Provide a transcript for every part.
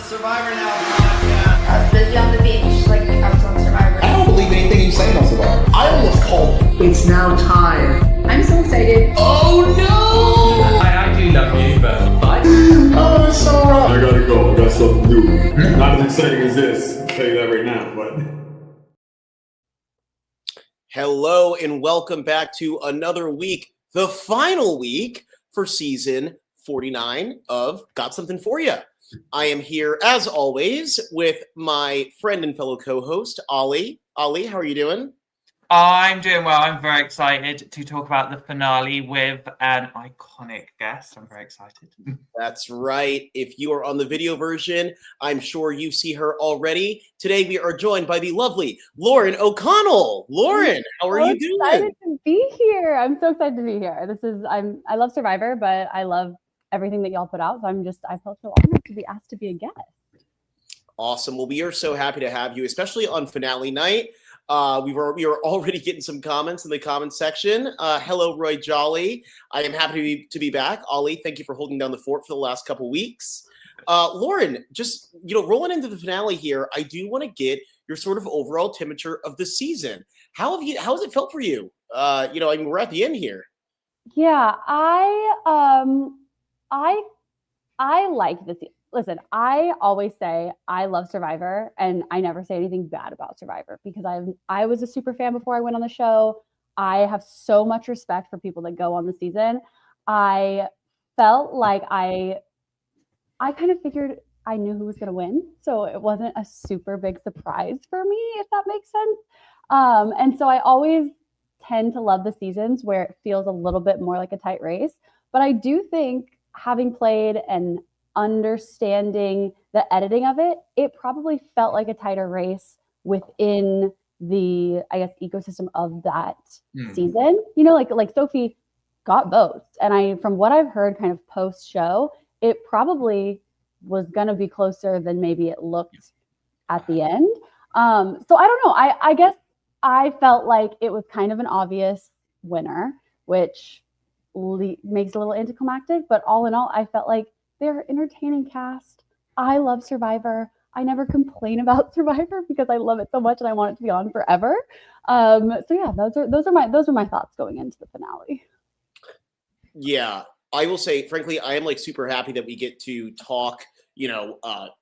Survivor Now podcast. I was busy on the beach, like I was on Survivor. I don't believe anything you say on Survivor. I almost called it. It's now time. I'm so excited. Oh no! I do love you, but Oh, it's so wrong. I gotta go. I got something to do. Not as exciting as this. I'll tell you that right now, but. Hello and welcome back to another week, the final week for season 49 of Got Something For You. I am here, as always, with my friend and fellow co-host, Ollie. Ollie, how are you doing? I'm doing well. I'm very excited to talk about the finale with an iconic guest. I'm very excited. That's right. If you are on the video version, I'm sure you see her already. Today we are joined by the lovely Lauren O'Connell. Lauren, how are you doing? I'm excited to be here. I'm so excited to be here. I love Survivor, but I love everything that y'all put out. So I felt so honored to be asked to be a guest. Awesome. Well, we are so happy to have you, especially on finale night. We were already getting some comments in the comment section. Hello, Roy Jolly. I am happy to be back. Ollie, thank you for holding down the fort for the last couple weeks. Lauren, just rolling into the finale here, I do want to get your sort of overall temperature of the season. How has it felt for you? We're at the end here. Yeah, I like this. Listen, I always say I love Survivor, and I never say anything bad about Survivor because I was a super fan before I went on the show. I have so much respect for people that go on the season. I felt like I kind of figured I knew who was going to win, so it wasn't a super big surprise for me, if that makes sense. And so I always tend to love the seasons where it feels a little bit more like a tight race. But I do think having played and understanding the editing of it, it probably felt like a tighter race within the, I guess, ecosystem of that season. Like Sophie got votes. And from what I've heard kind of post-show, it probably was going to be closer than maybe it looked at the end. So I don't know. I guess I felt like it was kind of an obvious winner, which makes it a little anticlimactic. But all in all, I felt like they're entertaining cast. I love Survivor. I never complain about Survivor because I love it so much and I want it to be on forever. So yeah, those are my thoughts going into the finale. Yeah, I will say, frankly, I am super happy that we get to talk,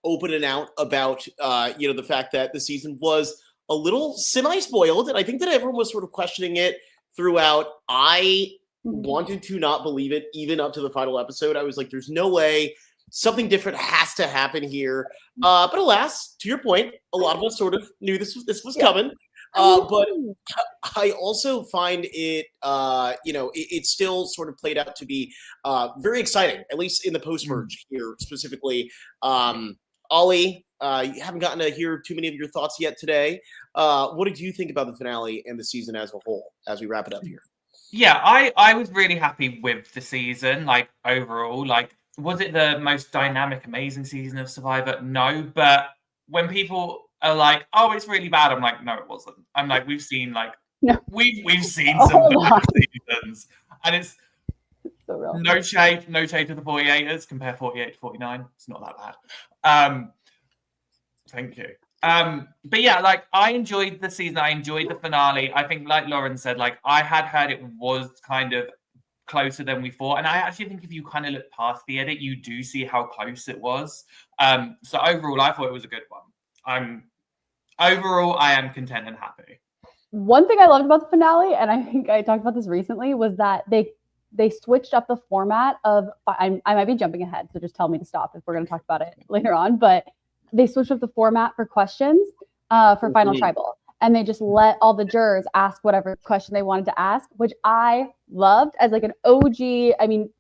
open and out about, the fact that the season was a little semi-spoiled. And I think that everyone was sort of questioning it throughout. I wanted to not believe it even up to the final episode. I was like, there's no way, something different has to happen here. But alas, to your point, a lot of us sort of knew this was coming. But I also find it, it still sort of played out to be very exciting, at least in the post-merge here specifically. Ollie, you haven't gotten to hear too many of your thoughts yet today. What did you think about the finale and the season as a whole as we wrap it up here? Yeah, I was really happy with the season, overall. Was it the most dynamic, amazing season of Survivor? No, but when people are like, oh, it's really bad, I'm like, no, it wasn't. I'm like, we've seen we've seen some bad seasons. And it's so real. No shade to the 48ers. Compare 48 to 49. It's not that bad. Thank you. But yeah, I enjoyed the season. I enjoyed the finale. I think, like Lauren said, I had heard it was kind of closer than we thought. And I actually think if you kind of look past the edit, you do see how close it was. So overall, I thought it was a good one. I am content and happy. One thing I loved about the finale, and I think I talked about this recently, was that they switched up the format of, I might be jumping ahead, so just tell me to stop if we're going to talk about it later on, but they switched up the format for questions for Final Tribal. And they just let all the jurors ask whatever question they wanted to ask, which I loved as an OG,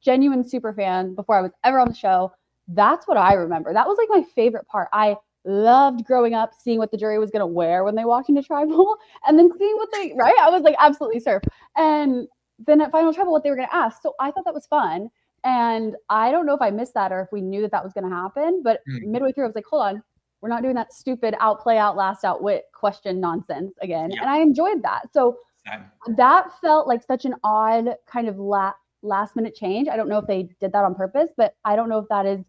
genuine super fan before I was ever on the show. That's what I remember. That was my favorite part. I loved growing up, seeing what the jury was going to wear when they walked into Tribal and then seeing what I was absolutely surf. And then at Final Tribal, what they were going to ask. So I thought that was fun. And I don't know if I missed that or if we knew that was going to happen, but midway through, I was like, hold on, we're not doing that stupid outplay, outlast, outwit question nonsense again. Yeah. And I enjoyed that. So that felt like such an odd kind of last minute change. I don't know if they did that on purpose, but I don't know if that is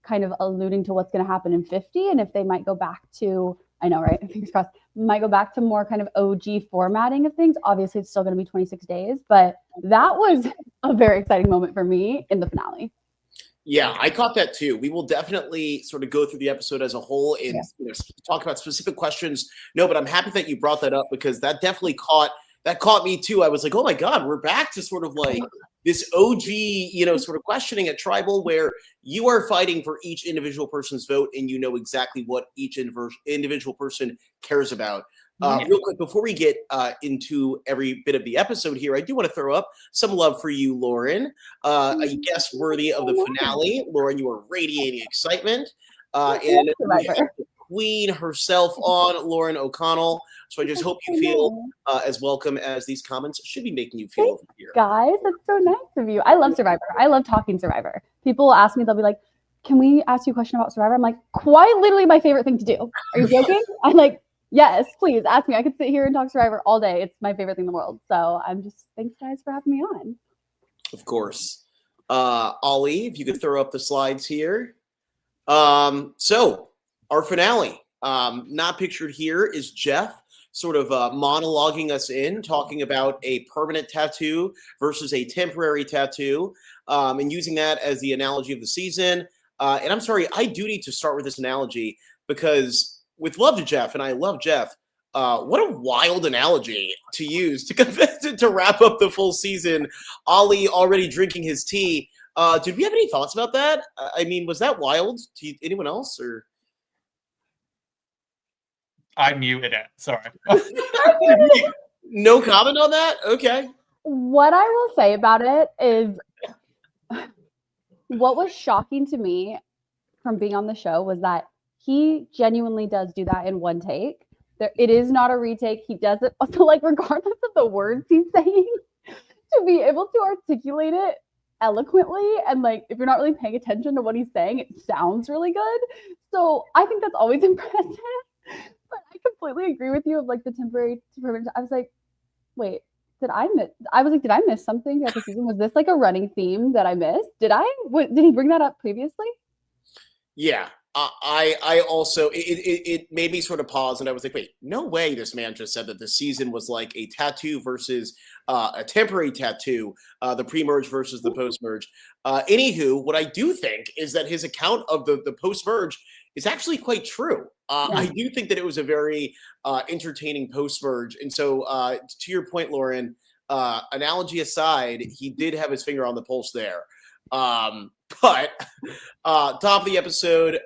kind of alluding to what's going to happen in 50 and if they might go back to, I know, right? Fingers crossed, might go back to more kind of OG formatting of things. Obviously, it's still going to be 26 days, but that was a very exciting moment for me in the finale. Yeah, I caught that too. We will definitely sort of go through the episode as a whole and talk about specific questions. No, but I'm happy that you brought that up because that definitely caught me too. I was like, oh my God, we're back to sort of like this OG, sort of questioning at Tribal where you are fighting for each individual person's vote and you know exactly what each individual person cares about. Real quick, before we get into every bit of the episode here, I do want to throw up some love for you, Lauren. A guest worthy of the finale. Lauren, you are radiating excitement. And we have the queen herself on, Lauren O'Connell. So I just hope you feel as welcome as these comments should be making you feel over here. Guys, that's so nice of you. I love Survivor. I love talking Survivor. People will ask me, they'll be like, can we ask you a question about Survivor? I'm like, quite literally my favorite thing to do. Are you joking? I'm like, yes, please ask me. I could sit here and talk Survivor all day. It's my favorite thing in the world. So thanks guys for having me on. Of course. Ollie, if you could throw up the slides here. So our finale, not pictured here is Jeff sort of monologuing us in, talking about a permanent tattoo versus a temporary tattoo, and using that as the analogy of the season. And I'm sorry, I do need to start with this analogy because with love to Jeff, and I love Jeff, what a wild analogy to use to wrap up the full season. Ollie already drinking his tea. Did we have any thoughts about that? I mean, was that wild to anyone else? Or I muted it. Sorry. No comment on that? Okay. What I will say about it is what was shocking to me from being on the show was that he genuinely does do that in one take. It is not a retake. He does it also, like, regardless of the words he's saying, to be able to articulate it eloquently. And like, if you're not really paying attention to what he's saying, it sounds really good. So I think that's always impressive. But I completely agree with you of like the temporary to permanent. I was like, wait, did I miss something throughout the season? Was this like a running theme that I missed? Did he bring that up previously? Yeah. I also, it made me sort of pause and I was like, wait, no way this man just said that the season was like a tattoo versus a temporary tattoo, the pre-merge versus the post-merge. Anywho, what I do think is that his account of the post-merge is actually quite true. I do think that it was a very entertaining post-merge. And so to your point, Lauren, analogy aside, he did have his finger on the pulse there. But top of the episode,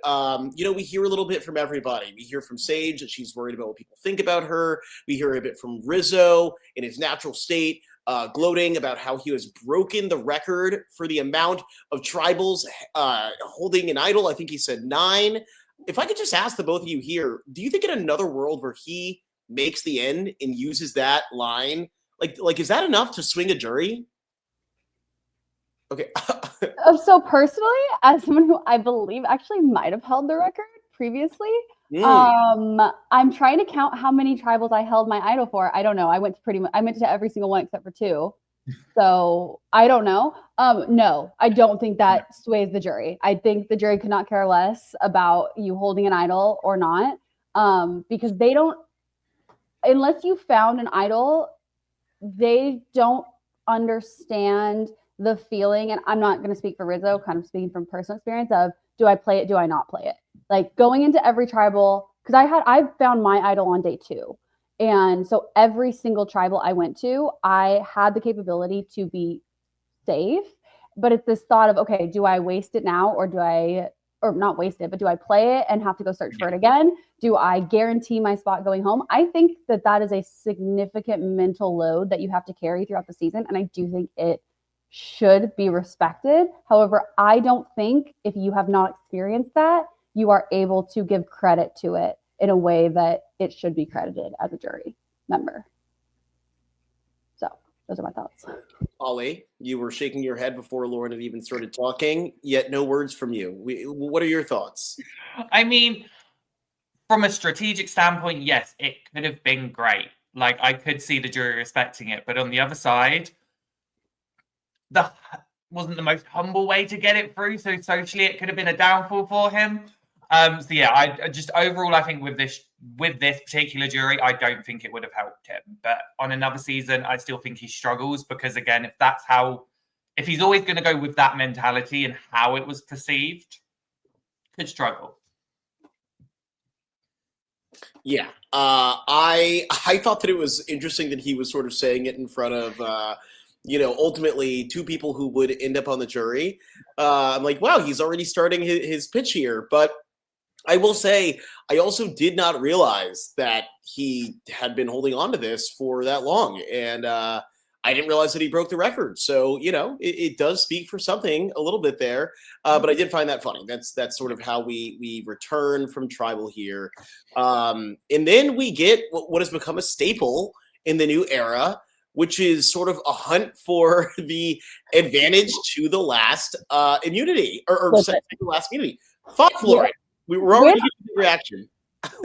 we hear a little bit from everybody. We hear from Sage that she's worried about what people think about her. We hear a bit from Rizzo in his natural state, gloating about how he has broken the record for the amount of tribals holding an idol. I think he said 9. If I could just ask the both of you here, do you think in another world where he makes the end and uses that line, like is that enough to swing a jury? Okay. So personally, as someone who I believe actually might have held the record previously, I'm trying to count how many tribals I held my idol for. I don't know. I went to every single one except for 2. So I don't know. No, I don't think that sways the jury. I think the jury could not care less about you holding an idol or not, because they don't, unless you found an idol, they don't understand the feeling. And I'm not going to speak for Rizzo, kind of speaking from personal experience of, do I play it? Do I not play it? Like going into every tribal, because I found my idol on day 2. And so every single tribal I went to, I had the capability to be safe. But it's this thought of, okay, do I waste it now or not waste it, but do I play it and have to go search for it again? Do I guarantee my spot going home? I think that is a significant mental load that you have to carry throughout the season. And I do think it should be respected. However, I don't think if you have not experienced that, you are able to give credit to it in a way that it should be credited as a jury member. So those are my thoughts. Ollie, you were shaking your head before Lauren had even started talking, yet no words from you. What are your thoughts? I mean, from a strategic standpoint, yes, it could have been great. Like, I could see the jury respecting it. But on the other side, wasn't the most humble way to get it through. So socially, it could have been a downfall for him. So yeah, I just overall, I think with this particular jury, I don't think it would have helped him. But on another season, I still think he struggles because again, if he's always going to go with that mentality and how it was perceived, could struggle. Yeah, I thought that it was interesting that he was sort of saying it in front of ultimately two people who would end up on the jury. I'm like, wow, he's already starting his pitch here. But I will say, I also did not realize that he had been holding on to this for that long. And I didn't realize that he broke the record. So, it does speak for something a little bit there. But I did find that funny. That's sort of how we return from Tribal here. And then we get what has become a staple in the new era, which is sort of a hunt for the advantage to the last immunity or second to the last immunity. Thoughts, Lauren? We're already getting the reaction.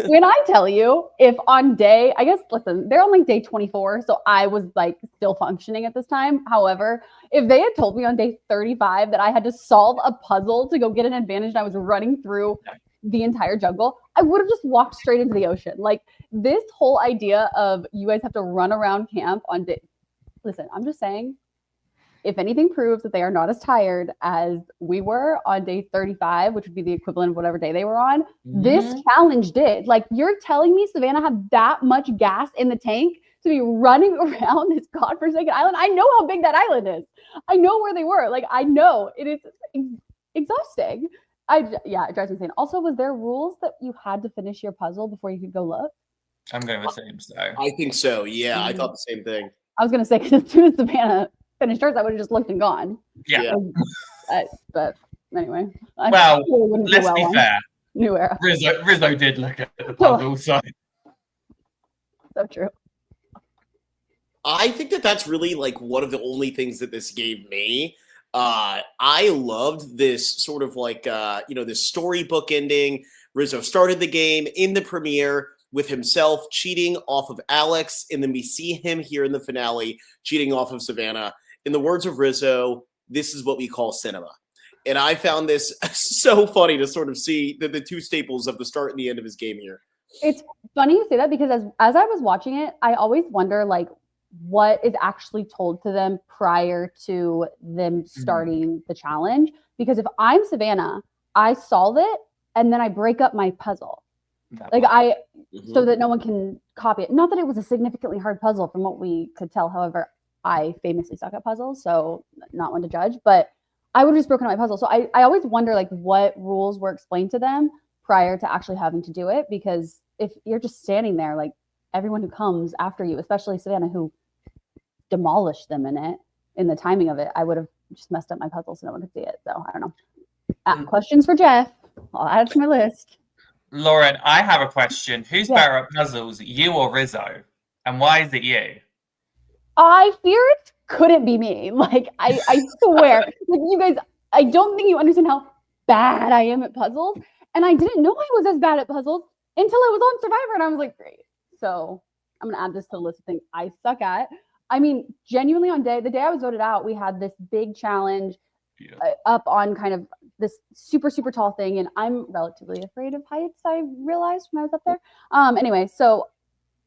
When I tell you, if on day, I guess, listen, they're on like day 24, so I was like still functioning at this time. However, if they had told me on day 35 that I had to solve a puzzle to go get an advantage and I was running through the entire jungle, I would have just walked straight into the ocean. Like this whole idea of you guys have to run around camp on day. Listen, I'm just saying, if anything proves that they are not as tired as we were on day 35, which would be the equivalent of whatever day they were on, this challenge did. Like, you're telling me Savannah had that much gas in the tank to be running around this godforsaken island? I know how big that island is. I know where they were. Like, I know it is exhausting. It drives me insane. Also, was there rules that you had to finish your puzzle before you could go look? I'm going to assume so. I think so. Yeah, I thought the same thing. I was going to say, because as soon as Savannah finished hers, I would have just looked and gone. Yeah. But anyway. Well, let's be fair. New era. Rizzo did look at the puzzle, so true. I think that's really like one of the only things that this gave me. I loved this sort of like, this storybook ending. Rizzo started the game in the premiere with himself cheating off of Alex, and then we see him here in the finale cheating off of Savannah. In the words of Rizzo, this is what we call cinema. And I found this so funny to sort of see the two staples of the start and the end of his game here. It's funny you say that because as I was watching it, I always wonder like what is actually told to them prior to them starting the challenge. Because if I'm Savannah, I solve it and then I break up my puzzle. So that no one can copy it. Not that it was a significantly hard puzzle from what we could tell. However, I famously suck at puzzles, so not one to judge, but I would have just broken up my puzzle. So I always wonder like what rules were explained to them prior to actually having to do it. Because if you're just standing there, like everyone who comes after you, especially Savannah, who demolished them in the timing of it, I would have just messed up my puzzle so no one could see it. So I don't know. Questions for Jeff. I'll add it to my list. Lauren, I have a question. Who's better at puzzles, you or Rizzo? And why is it you? I fear it couldn't be me. Like, I swear. Like, you guys, I don't think you understand how bad I am at puzzles. And I didn't know I was as bad at puzzles until I was on Survivor. And I was like, great. So I'm going to add this to the list of things I suck at. I mean, genuinely the day I was voted out, we had this big challenge up on kind of this super, super tall thing. And I'm relatively afraid of heights, I realized when I was up there. Anyway, so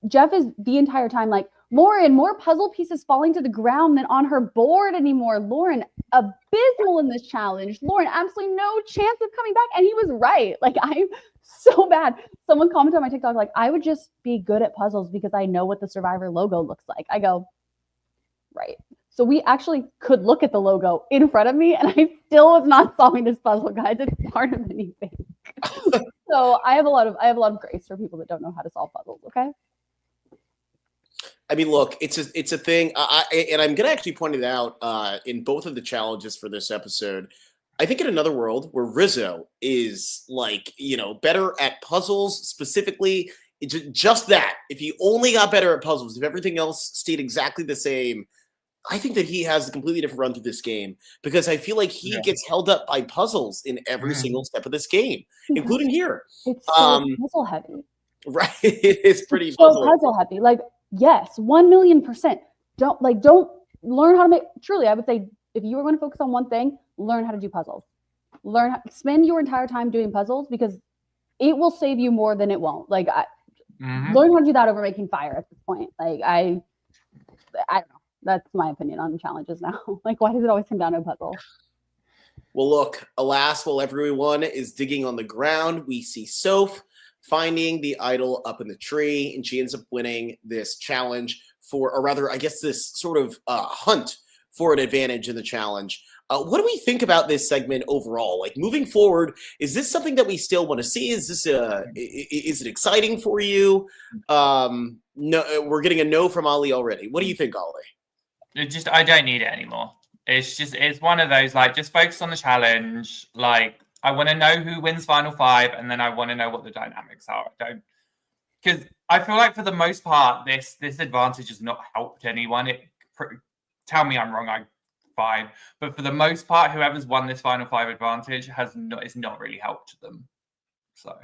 Jeff is the entire time like, Lauren, more puzzle pieces falling to the ground than on her board anymore. Lauren, abysmal in this challenge. Lauren, absolutely no chance of coming back. And he was right. Like, I'm so bad. Someone commented on my TikTok, like, I would just be good at puzzles because I know what the Survivor logo looks like. I go, right. So we actually could look at the logo in front of me, and I still was not solving this puzzle, guys. It's harder than you think. So I have a lot of grace for people that don't know how to solve puzzles. Okay. I mean, look, it's a thing, and I'm going to actually point it out in both of the challenges for this episode. I think in another world where Rizzo is like, better at puzzles specifically, just that. If he only got better at puzzles, if everything else stayed exactly the same, I think that he has a completely different run through this game because I feel like he gets held up by puzzles in every single step of this game, including here. It's so puzzle heavy. Right. It is pretty puzzle heavy. Like, yes, 1,000,000%. Don't learn how to make, truly, I would say, if you are going to focus on one thing, learn how to do puzzles. Spend your entire time doing puzzles because it will save you more than it won't. Like, learn how to do that over making fire at this point. Like, I don't know. That's my opinion on challenges now. Like, why does it always come down to a puzzle? Well, look, alas, while everyone is digging on the ground, we see Soph finding the idol up in the tree, and she ends up winning this challenge or rather, I guess this sort of hunt for an advantage in the challenge. What do we think about this segment overall? Like, moving forward, is this something that we still want to see? Is this is it exciting for you? No, we're getting a no from Ali already. What do you think, Ali? I don't need it anymore. It's one of those, like, just focus on the challenge. Like, I want to know who wins Final Five, and then I want to know what the dynamics are. Because I feel like for the most part, this advantage has not helped anyone. Tell me I'm wrong, I'm fine. But for the most part, whoever's won this Final Five advantage it's not really helped them. So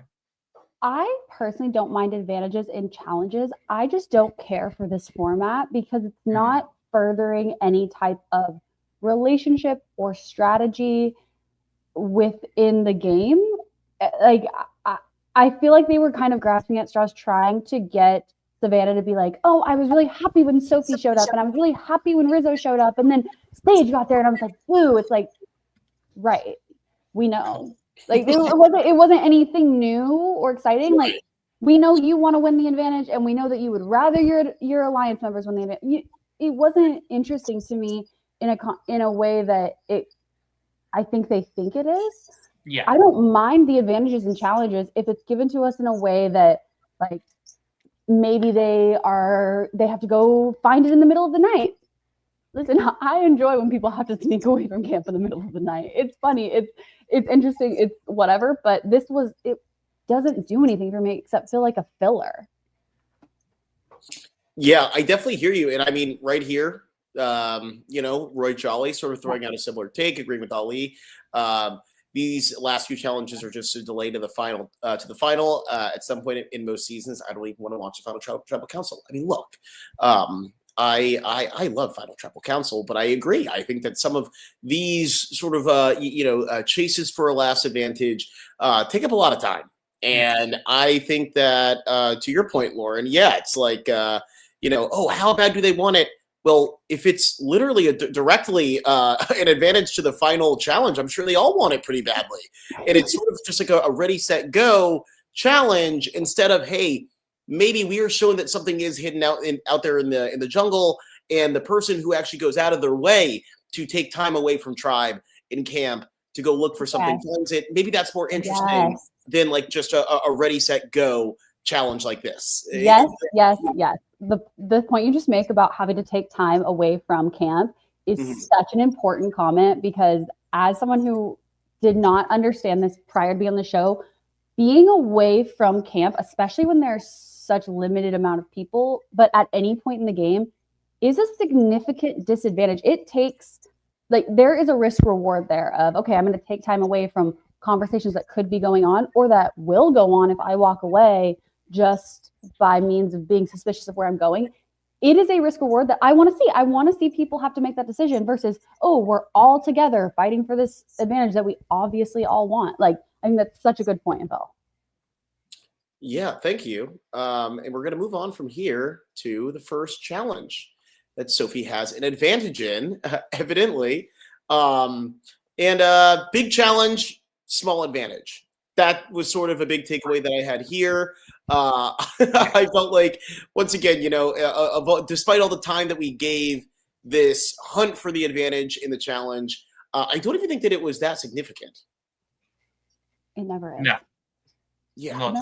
I personally don't mind advantages in challenges. I just don't care for this format because it's not furthering any type of relationship or strategy within the game. Like, I feel like they were kind of grasping at straws trying to get Savannah to be like, oh, I was really happy when Sophie showed up and I was really happy when Rizzo showed up, and then Sage got there and I was like, woo. It's like, right, we know. Like, it wasn't anything new or exciting. Like, we know you want to win the advantage and we know that you would rather your alliance members win the advantage. It wasn't interesting to me in a way that I think they think it is. Yeah. I don't mind the advantages and challenges if it's given to us in a way that, like, maybe they have to go find it in the middle of the night. Listen, I enjoy when people have to sneak away from camp in the middle of the night. It's funny. It's interesting. It's whatever. But it doesn't do anything for me except feel like a filler. Yeah, I definitely hear you. And I mean, right here, Roy Jolly sort of throwing out a similar take, agreeing with Ali. These last few challenges are just a delay to the final. At some point in most seasons, I don't even want to watch the final tribal council. I mean, look, I love Final Tribal Council, but I agree. I think that some of these sort of chases for a last advantage take up a lot of time, and I think that to your point, Lauren, yeah, it's like how bad do they want it? Well, if it's literally directly an advantage to the final challenge, I'm sure they all want it pretty badly. And it's sort of just like a ready, set, go challenge instead of, hey, maybe we are showing that something is hidden out there in the jungle, and the person who actually goes out of their way to take time away from tribe in camp to go look for something finds it. Maybe that's more interesting than like just a ready, set, go challenge like this. Yes. The point you just make about having to take time away from camp is such an important comment, because as someone who did not understand this prior to being on the show, being away from camp, especially when there's such limited amount of people, but at any point in the game, is a significant disadvantage. It takes, like, there is a risk reward there of, okay, I'm going to take time away from conversations that could be going on or that will go on if I walk away just by means of being suspicious of where I'm going. It is a risk reward that I want to see. I want to see people have to make that decision versus, oh, we're all together fighting for this advantage that we obviously all want. Like, I think that's such a good point, Phil. Yeah, thank you. And we're going to move on from here to the first challenge that Sophie has an advantage in, evidently. Big challenge, small advantage. That was sort of a big takeaway that I had here. I felt like, once again, despite all the time that we gave this hunt for the advantage in the challenge, I don't even think that it was that significant. It never is. No. Yeah.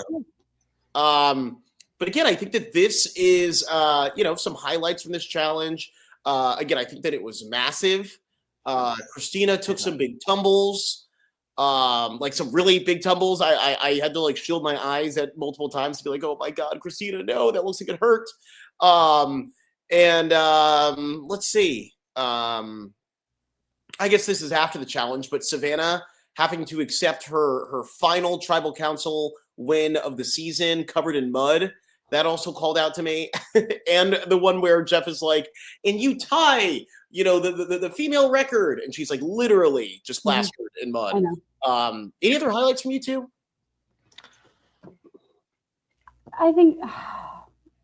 But again, I think that this is, some highlights from this challenge. Again, I think that it was massive. Christina took some big tumbles. Like some really big tumbles. I had to like shield my eyes at multiple times to be like, oh my God, Christina, no, that looks like it hurt. Let's see. I guess this is after the challenge, but Savannah having to accept her final tribal council win of the season covered in mud. That also called out to me. And the one where Jeff is like, and you tie the female record, and she's like literally just plastered in mud. I know. Any other highlights from you two? I think,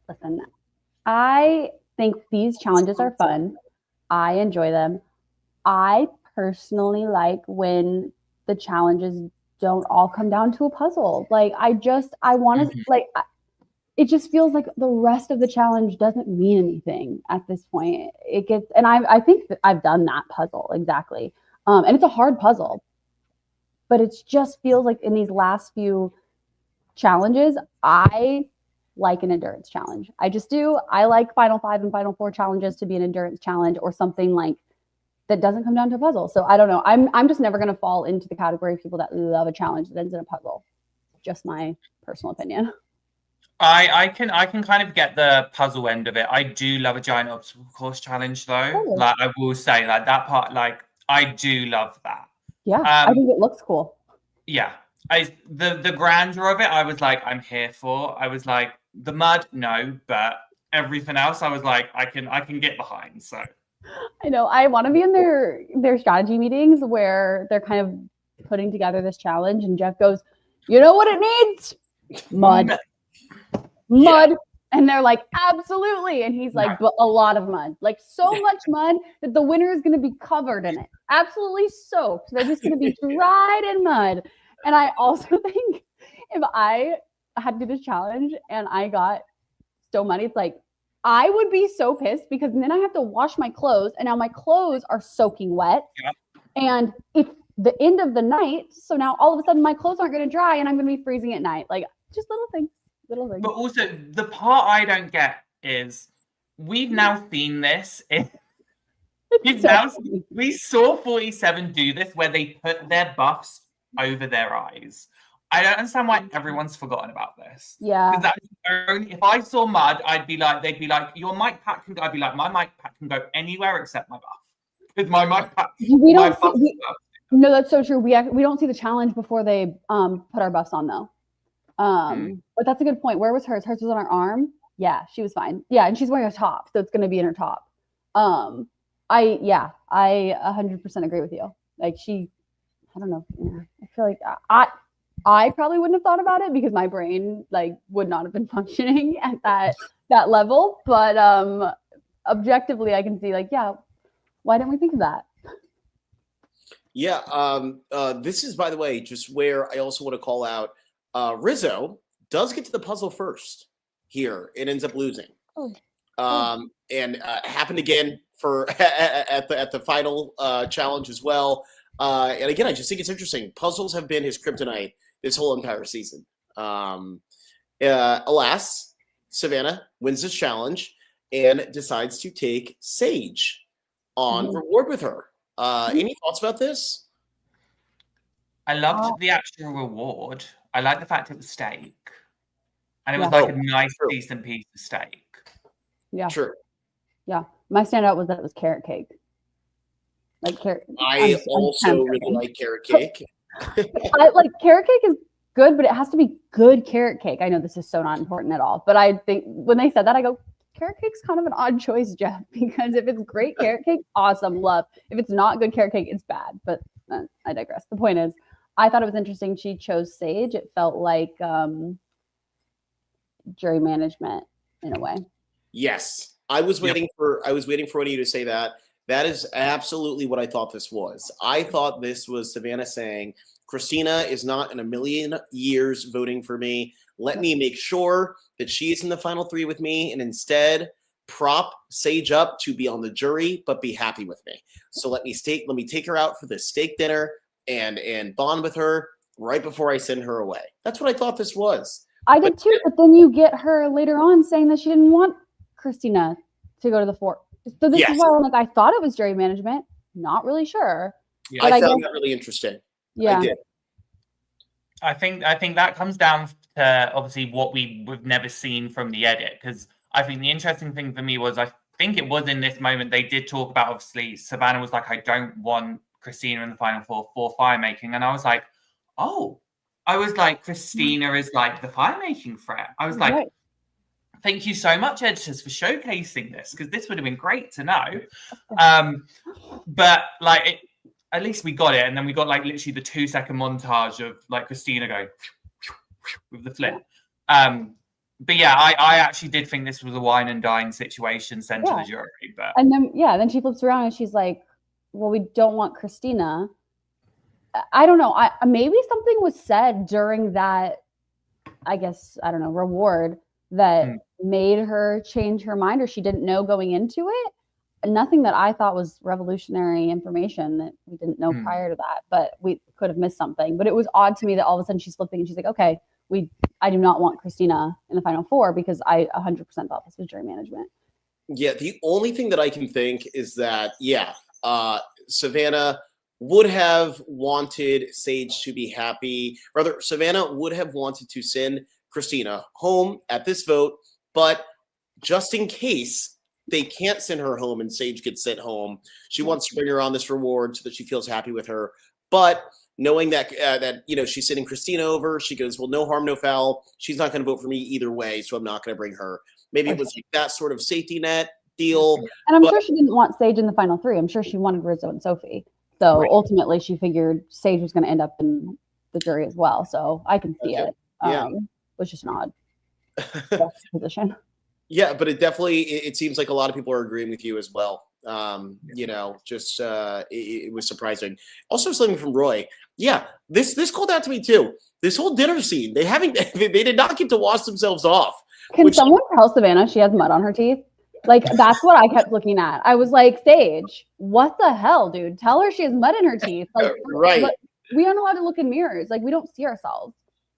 listen, I think these challenges are fun. I enjoy them. I personally like when the challenges don't all come down to a puzzle. Like, I want to, like, it just feels like the rest of the challenge doesn't mean anything at this point. It gets, and I think that I've done that puzzle exactly. And it's a hard puzzle, but it just feels like in these last few challenges, I like an endurance challenge. I just do. I like Final 5 and Final 4 challenges to be an endurance challenge or something like that doesn't come down to a puzzle. So I don't know. I'm just never going to fall into the category of people that love a challenge that ends in a puzzle. Just my personal opinion. I can kind of get the puzzle end of it. I do love a giant obstacle course challenge though. Oh. Like I will say, like that part, like I do love that. Yeah, I think it looks cool. Yeah. The grandeur of it, I was like, I'm here for. I was like, the mud, no, but everything else, I was like, I can get behind. So I know. I want to be in their strategy meetings where they're kind of putting together this challenge, and Jeff goes, "You know what it needs? Mud, mud." And they're like, "Absolutely." And he's like, "But a lot of mud, like so much mud that the winner is going to be covered in it, absolutely soaked. They're just going to be dried in mud." And I also think if I had to do this challenge and I got so muddy, it's like, I would be so pissed because then I have to wash my clothes and now my clothes are soaking wet. Yeah. And it's the end of the night. So now all of a sudden my clothes aren't going to dry and I'm going to be freezing at night. Like just little things. But also the part I don't get is we've now seen this. We saw 47 do this where they put their buffs over their eyes. I don't understand why everyone's forgotten about this. Yeah. If I saw mud, they'd be like, your mic pack can go. I'd be like, my mic pack can go anywhere except my buff. Because my mic pack. No, that's so true. We don't see the challenge before they put our buffs on though. But that's a good point. Where was hers? Hers was on her arm. Yeah, she was fine. Yeah, and she's wearing a top, so it's going to be in her top. I 100% agree with you. Like I don't know. Yeah, I feel like I probably wouldn't have thought about it because my brain like would not have been functioning at that level. But objectively, I can see like, yeah, why didn't we think of that? Yeah. This is, by the way, just where I also want to call out Rizzo does get to the puzzle first here. It ends up losing. And happened again for at the final challenge as well. And again, I just think it's interesting. Puzzles have been his kryptonite this whole entire season. Alas, Savannah wins this challenge and decides to take Sage on reward with her. Any thoughts about this? I loved the actual reward. I like the fact it was steak. And it was like a nice, decent piece of steak. Yeah. True. Yeah. My standout was that it was carrot cake. Like carrot. I also really like carrot cake. I like carrot cake is good, but it has to be good carrot cake. I know this is so not important at all, but I think when they said that, I go, carrot cake's kind of an odd choice, Jeff, because if it's great carrot cake, awesome, love. If it's not good carrot cake, it's bad. But I digress. The point is, I thought it was interesting she chose Sage. It felt like jury management in a way. Yes. I was waiting for one of you to say that. That is absolutely what I thought this was. I thought this was Savannah saying, Christina is not in a million years voting for me. Let me make sure that she is in the final three with me, and instead prop Sage up to be on the jury, but be happy with me. So let me take her out for this steak dinner and bond with her right before I send her away. That's what I thought this was. I did too, but then you get her later on saying that she didn't want Christina to go to the fort. So this is why I'm like, I thought it was jury management. Not really sure. Yeah, I found that really interesting. Yeah. I did. I think that comes down to obviously what we've never seen from the edit. Because I think the interesting thing for me was I think it was in this moment they did talk about, obviously, Savannah was like, I don't want Christina in the final four for fire making. And I was like, Christina is like the fire making threat. I was like, Thank you so much, editors, for showcasing this, because this would have been great to know. But like, at least we got it, and then we got like literally the 2-second montage of like Christina going with the flip. But yeah, I actually did think this was a wine and dine situation sent to the jury. But and then she flips around and she's like, "Well, we don't want Christina." I don't know. Maybe something was said during that, I guess, I don't know, reward that made her change her mind, or she didn't know going into it. Nothing that I thought was revolutionary information that we didn't know prior to that, but we could have missed something. But it was odd to me that all of a sudden she's flipping and she's like, okay, I do not want Christina in the final four, because I 100% thought this was jury management. Yeah, the only thing that I can think is that, Savannah would have wanted Sage to be happy. Rather, Savannah would have wanted to send Christina home at this vote, but just in case they can't send her home and Sage gets sent home, she wants to bring her on this reward so that she feels happy with her. But knowing that she's sending Christina over, she goes, well, no harm, no foul. She's not going to vote for me either way, so I'm not going to bring her. Maybe it was like that sort of safety net deal. And I'm sure she didn't want Sage in the final three. I'm sure she wanted Rizzo and Sophie. So ultimately, she figured Sage was going to end up in the jury as well. So I can see it. It was just an odd position. Yeah, but it seems like a lot of people are agreeing with you as well. It was surprising. Also, something from Roy. Yeah, this called out to me too. This whole dinner scene, they did not get to wash themselves off. Can someone tell Savannah she has mud on her teeth? Like, that's what I kept looking at. I was like, Sage, what the hell, dude? Tell her she has mud in her teeth. Like, right. We aren't allowed to look in mirrors. Like, we don't see ourselves.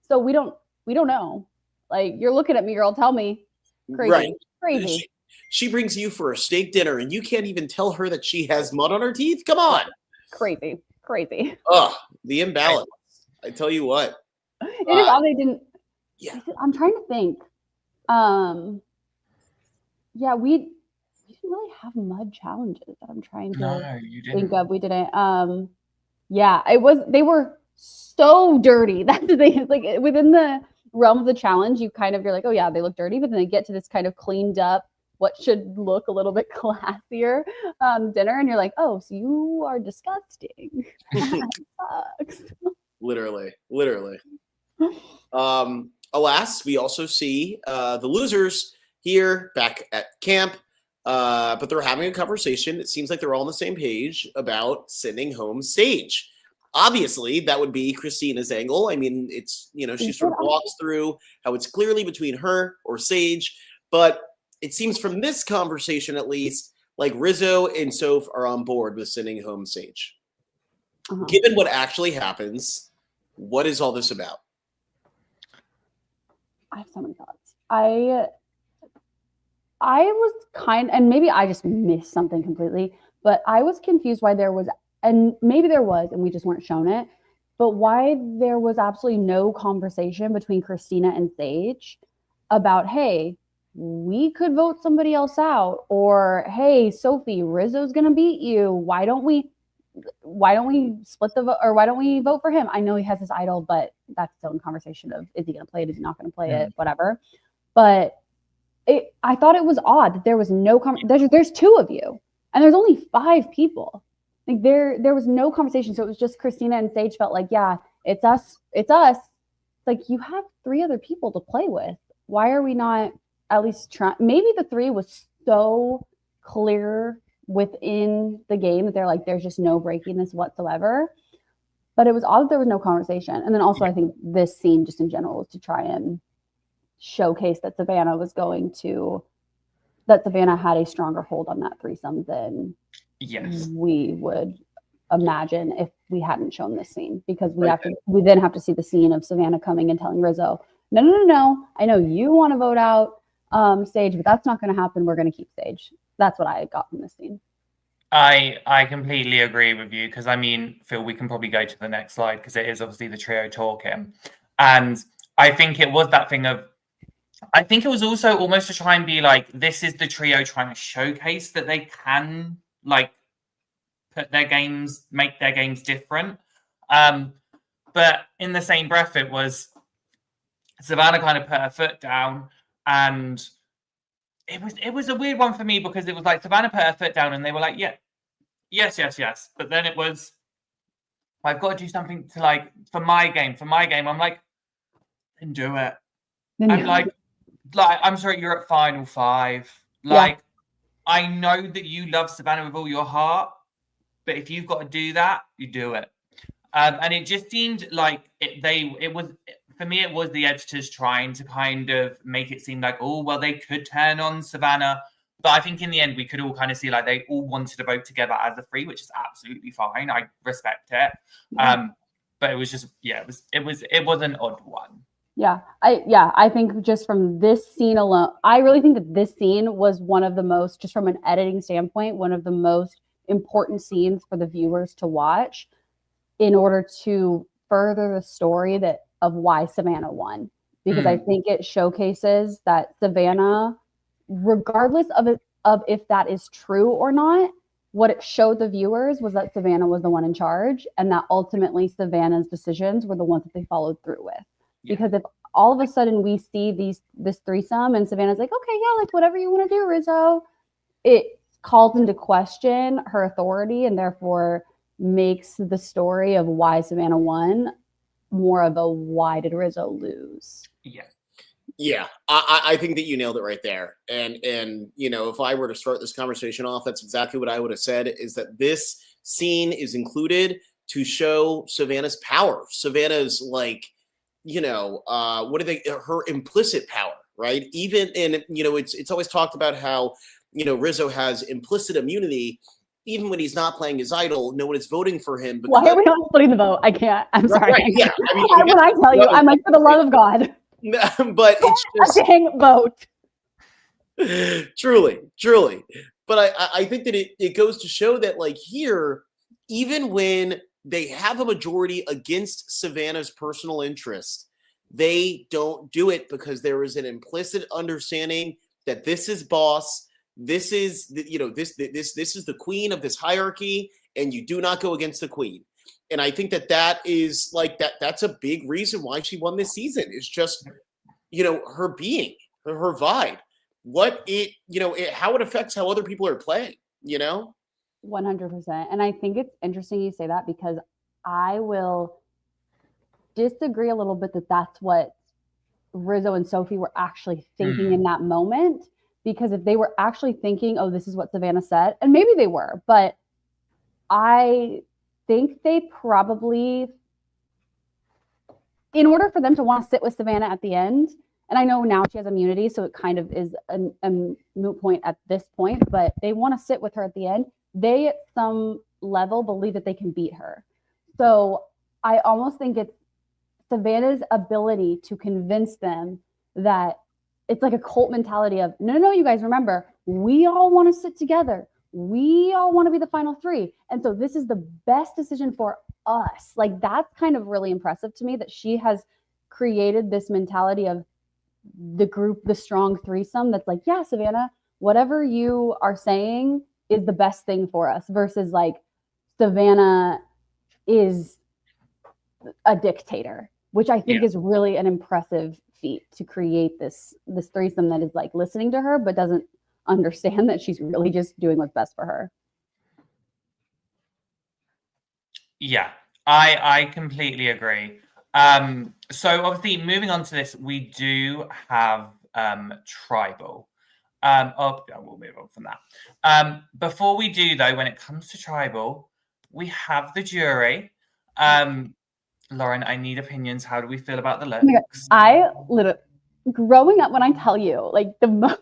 So we don't know. Like, you're looking at me, girl. Tell me. Crazy. Right. Crazy. She brings you for a steak dinner and you can't even tell her that she has mud on her teeth? Come on. Crazy. Ugh, the imbalance. I tell you what. It is all they didn't. Yeah. I'm trying to think. Yeah, we didn't really have mud challenges that I'm trying to think of. We didn't. They were so dirty. That's the thing. It's like within the realm of the challenge, you're like, oh yeah, they look dirty, but then they get to this kind of cleaned up, what should look a little bit classier dinner, and you're like, oh, so you are disgusting. Sucks. Literally. Alas, we also see the losers here back at camp, but they're having a conversation. It seems like they're all on the same page about sending home Sage. Obviously, that would be Christina's angle. I mean, it's, she sort of walks through how it's clearly between her or Sage, but it seems from this conversation, at least, like Rizzo and Soph are on board with sending home Sage. Given what actually happens, what is all this about? I have so many thoughts. I was and maybe I just missed something completely, but I was confused why there was, and maybe there was, and we just weren't shown it, but why there was absolutely no conversation between Christina and Sage about, hey, we could vote somebody else out, or hey, Sophie, Rizzo's gonna beat you. Why don't we split the vote, or why don't we vote for him? I know he has his idol, but that's still in conversation of, is he gonna play it? Is he not gonna play it? Whatever. But I thought it was odd that there was no there's two of you, and there's only 5 people. Like there was no conversation. So it was just Christina and Sage felt like, yeah, it's us. Like, you have 3 other people to play with. Why are we not at least trying? Maybe the 3 was so clear within the game that they're like, there's just no breaking this whatsoever. But it was odd that there was no conversation. And then also, I think this scene just in general was to try and showcase that Savannah had a stronger hold on that threesome than we would imagine if we hadn't shown this scene, because we then have to see the scene of Savannah coming and telling Rizzo, no, I know you want to vote out Sage, but that's not going to happen. We're going to keep Sage. That's what I got from this scene. I completely agree with you, because I mean, Phil, we can probably go to the next slide, because it is obviously the trio talking, and I think it was that thing of, I think it was also almost to try and be like, this is the trio trying to showcase that they can like make their games different. But in the same breath, it was Savannah kind of put her foot down and it was a weird one for me because it was like Savannah put her foot down and they were like, yeah, yes. But then it was, I've got to do something to like for my game. I'm like, then do it. I'm like, I'm sorry, you're at final 5. Like, I know that you love Savannah with all your heart, but if you've got to do that, you do it. And it just seemed like it was, for me, it was the editors trying to kind of make it seem like, oh, well, they could turn on Savannah. But I think in the end, we could all kind of see like they all wanted to vote together as a 3, which is absolutely fine. I respect it. But it was just, it was an odd one. I think just from this scene alone, I really think that this scene was one of the most, just from an editing standpoint, one of the most important scenes for the viewers to watch in order to further the story of why Savannah won. Because I think it showcases that Savannah, regardless of if that is true or not, what it showed the viewers was that Savannah was the one in charge, and that ultimately Savannah's decisions were the ones that they followed through with. Because if all of a sudden we see this threesome and Savannah's like, okay, yeah, like whatever you want to do, Rizzo, it calls into question her authority and therefore makes the story of why Savannah won more of a why did Rizzo lose? Yeah, I think that you nailed it right there. And if I were to start this conversation off, that's exactly what I would have said, is that this scene is included to show Savannah's power. Savannah's like, her implicit power, right? Even, and it's always talked about how, Rizzo has implicit immunity. Even when he's not playing his idol, no one is voting for him. Why are we not splitting the vote? I can't. I'm sorry. Right, yeah. I mean, when I tell you, I'm like, for the love of God. But it's just a dang vote. Truly. But I think that it goes to show that, like, here, even when they have a majority against Savannah's personal interest, they don't do it because there is an implicit understanding that this is boss. This is this is the queen of this hierarchy, and you do not go against the queen. And I think that is like that's a big reason why she won this season, is just, her being, her vibe, how it affects how other people are playing, 100%. And I think it's interesting you say that, because I will disagree a little bit that that's what Rizzo and Sophie were actually thinking in that moment. Because if they were actually thinking, oh, this is what Savannah said, and maybe they were, but I think they probably, in order for them to want to sit with Savannah at the end, and I know now she has immunity, so it kind of is a moot point at this point, but they want to sit with her at the end. They, at some level, believe that they can beat her. So I almost think it's Savannah's ability to convince them that it's like a cult mentality of, no, you guys, remember, we all want to sit together. We all want to be the final 3. And so this is the best decision for us. Like, that's kind of really impressive to me, that she has created this mentality of the group, the strong threesome, that's like, yeah, Savannah, whatever you are saying is the best thing for us, versus like Savannah is a dictator, which I think is really an impressive feat, to create this threesome that is like listening to her, but doesn't understand that she's really just doing what's best for her. Yeah, I completely agree. So obviously, moving on to this, we do have tribal. We'll move on from that. Before we do, though, when it comes to tribal, we have the jury. Lauren, I need opinions. How do we feel about the looks? I literally, growing up, when I tell you, like, the most,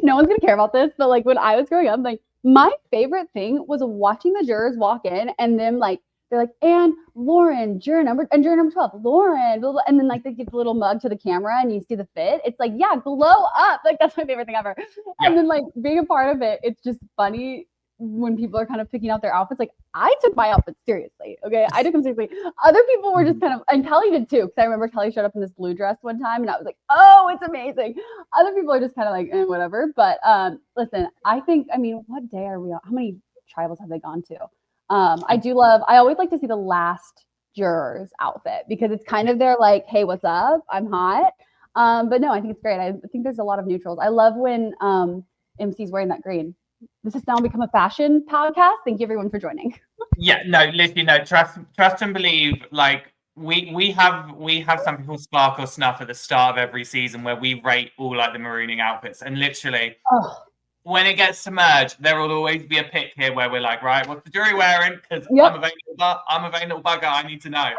no one's gonna care about this, but like when I was growing up, like my favorite thing was watching the jurors walk in, and then like they're like, and Lauren, juror number 12, Lauren, blah, blah, and then like they give the little mug to the camera and you see the fit. It's like, yeah, glow up. Like, that's my favorite thing ever. And then like being a part of it, it's just funny when people are kind of picking out their outfits. Like, I took my outfits seriously. Okay, I took them seriously. Other people were just kind of, and Kelly did too, because I remember Kelly showed up in this blue dress one time, and I was like, oh, it's amazing. Other people are just kind of like, whatever. But listen, I think, I mean, what day are we on? How many tribals have they gone to? I always like to see the last juror's outfit, because it's kind of their like, hey, what's up? I'm hot. But no, I think it's great. I think there's a lot of neutrals. I love when MC's wearing that green. This has now become a fashion podcast. Thank you everyone for joining. Yeah, no, literally, no. Trust and believe. Like we have something called Spark or Snuff at the start of every season where we rate all like the marooning outfits, and literally. Oh. When it gets to merge, there will always be a pick here where we're like, right, what's the jury wearing? Because Yep. I'm a vain little bugger. I need to know.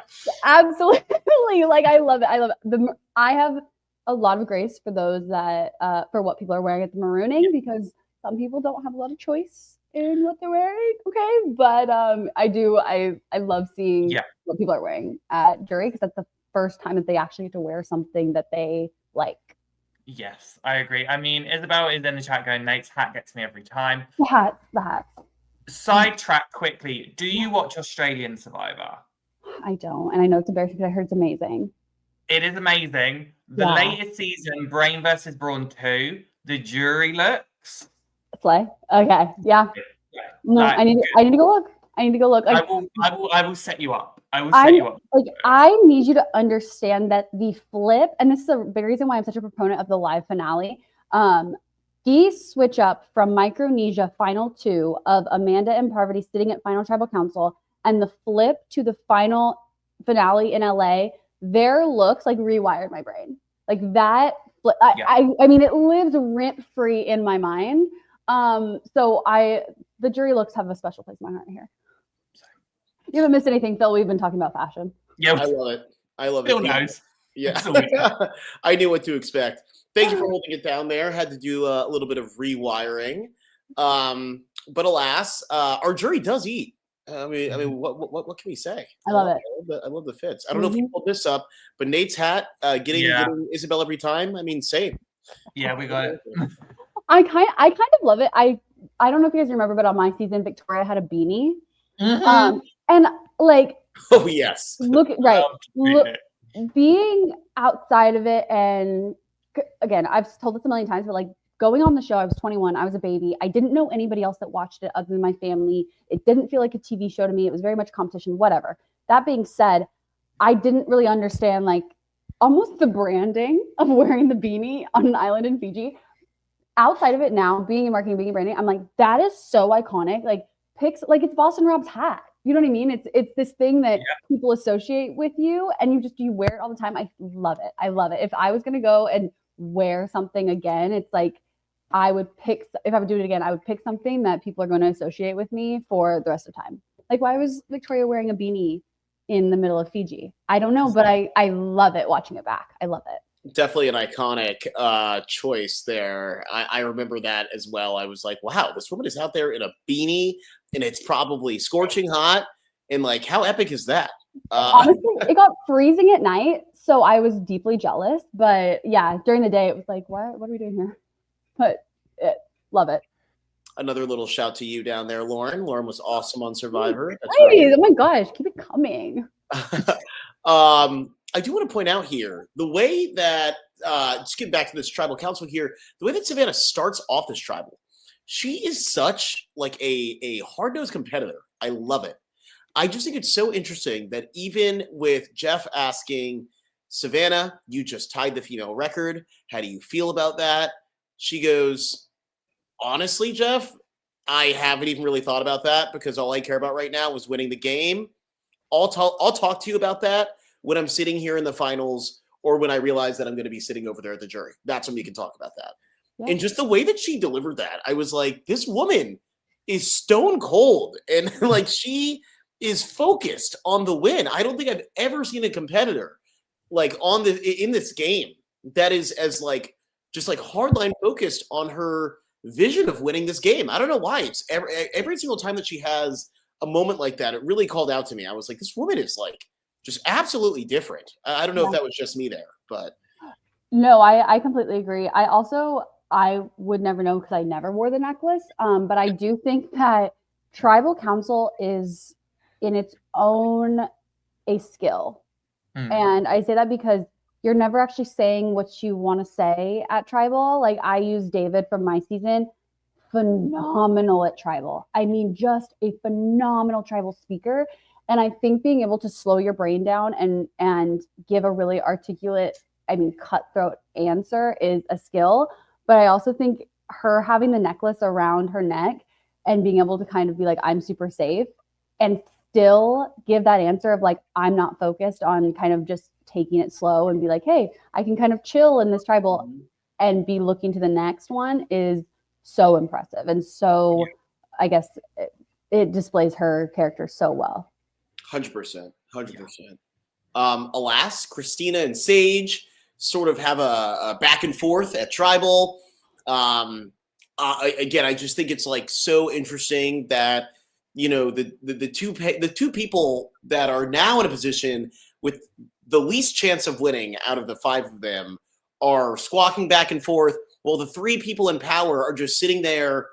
Absolutely. Like, I love it. I love it. I have a lot of grace for those that, for what people are wearing at the marooning, because some people don't have a lot of choice in what they're wearing. Okay. But I love seeing what people are wearing at jury, because that's the first time that they actually get to wear something that they like. Yes, I agree. I mean, Isabel is in the chat going, Nate's hat gets me every time. The hat. Sidetrack quickly. Do you watch Australian Survivor? I don't. And I know it's embarrassing because I heard it's amazing. It is amazing. The latest season, Brain versus Brawn 2, the jury looks. Slay. Okay. Yeah. No, like, I need to go look. Like, I will set you up. I need you to understand that the flip, and this is a big reason why I'm such a proponent of the live finale. The switch up from Micronesia Final 2 of Amanda and Parvati sitting at Final Tribal Council, and the flip to the final finale in LA, their looks like rewired my brain. Like that. I mean, it lives rent free in my mind. So the jury looks have a special place in my heart here. You haven't missed anything, Phil. We've been talking about fashion. Yeah, I love it. Phil knows. Yeah, I knew what to expect. Thank you for holding it down there. Had to do a little bit of rewiring, but alas, our jury does eat. I mean, what can we say? I love it. I love the fits. I don't know if you pulled this up, but Nate's hat getting Isabel every time. I mean, same. Yeah, we got it. I kind of love it. I don't know if you guys remember, but on my season, Victoria had a beanie. Mm-hmm. And like, oh yes, being outside of it, and again, I've told this a million times, but like going on the show, I was 21, I was a baby, I didn't know anybody else that watched it other than my family. It didn't feel like a TV show to me. It was very much competition, whatever. That being said, I didn't really understand like almost the branding of wearing the beanie on an island in Fiji. Outside of it now, being in marketing, being in branding, I'm like, that is so iconic. Like it's Boston Rob's hat. You know what I mean? It's this thing that people associate with you, and you wear it all the time. I love it. If I was gonna go and wear something again, it's like if I would do it again, I would pick something that people are going to associate with me for the rest of the time. Like, why was Victoria wearing a beanie in the middle of Fiji? I don't know, but I love it watching it back. I love it. Definitely an iconic choice there. I remember that as well. I was like, wow, this woman is out there in a beanie and it's probably scorching hot. And like, how epic is that? Honestly, it got freezing at night, so I was deeply jealous. But yeah, during the day, it was like, what are we doing here? But love it. Another little shout to you down there, Lauren. Lauren was awesome on Survivor. Right. Oh my gosh, keep it coming. I do want to point out here the way that just get back to this tribal council here, the way that Savannah starts off this tribal, she is such like a hard-nosed competitor. I love it. I just think it's so interesting that even with Jeff asking Savannah, you just tied the female record. How do you feel about that? She goes, honestly, Jeff, I haven't even really thought about that because all I care about right now is winning the game. I'll talk to you about that when I'm sitting here in the finals or when I realize that I'm going to be sitting over there at the jury. That's when we can talk about that. Yeah. And just the way that she delivered that, I was like, this woman is stone cold. And like, she is focused on the win. I don't think I've ever seen a competitor like in this game that is as like, just like hardline focused on her vision of winning this game. I don't know why. It's every single time that she has a moment like that, it really called out to me. I was like, this woman is like just absolutely different. I don't know if that was just me there, but no, I completely agree. I would never know because I never wore the necklace. But I do think that tribal council is in its own a skill. And I say that because you're never actually saying what you want to say at tribal. Like, I use David from my season, phenomenal at tribal. I mean, just a phenomenal tribal speaker. And I think being able to slow your brain down and give a really articulate I mean, cutthroat answer is a skill, but I also think her having the necklace around her neck and being able to kind of be like, I'm super safe and still give that answer of like, I'm not focused on kind of just taking it slow and be like, hey, I can kind of chill in this tribal and be looking to the next one is so impressive. And so I guess it displays her character so well. 100%. 100%. Alas, Christina and Sage sort of have a back and forth at tribal. Again, I just think it's like so interesting that, you know, the two people that are now in a position with the least chance of winning out of the 5 of them are squawking back and forth, while the 3 people in power are just sitting there,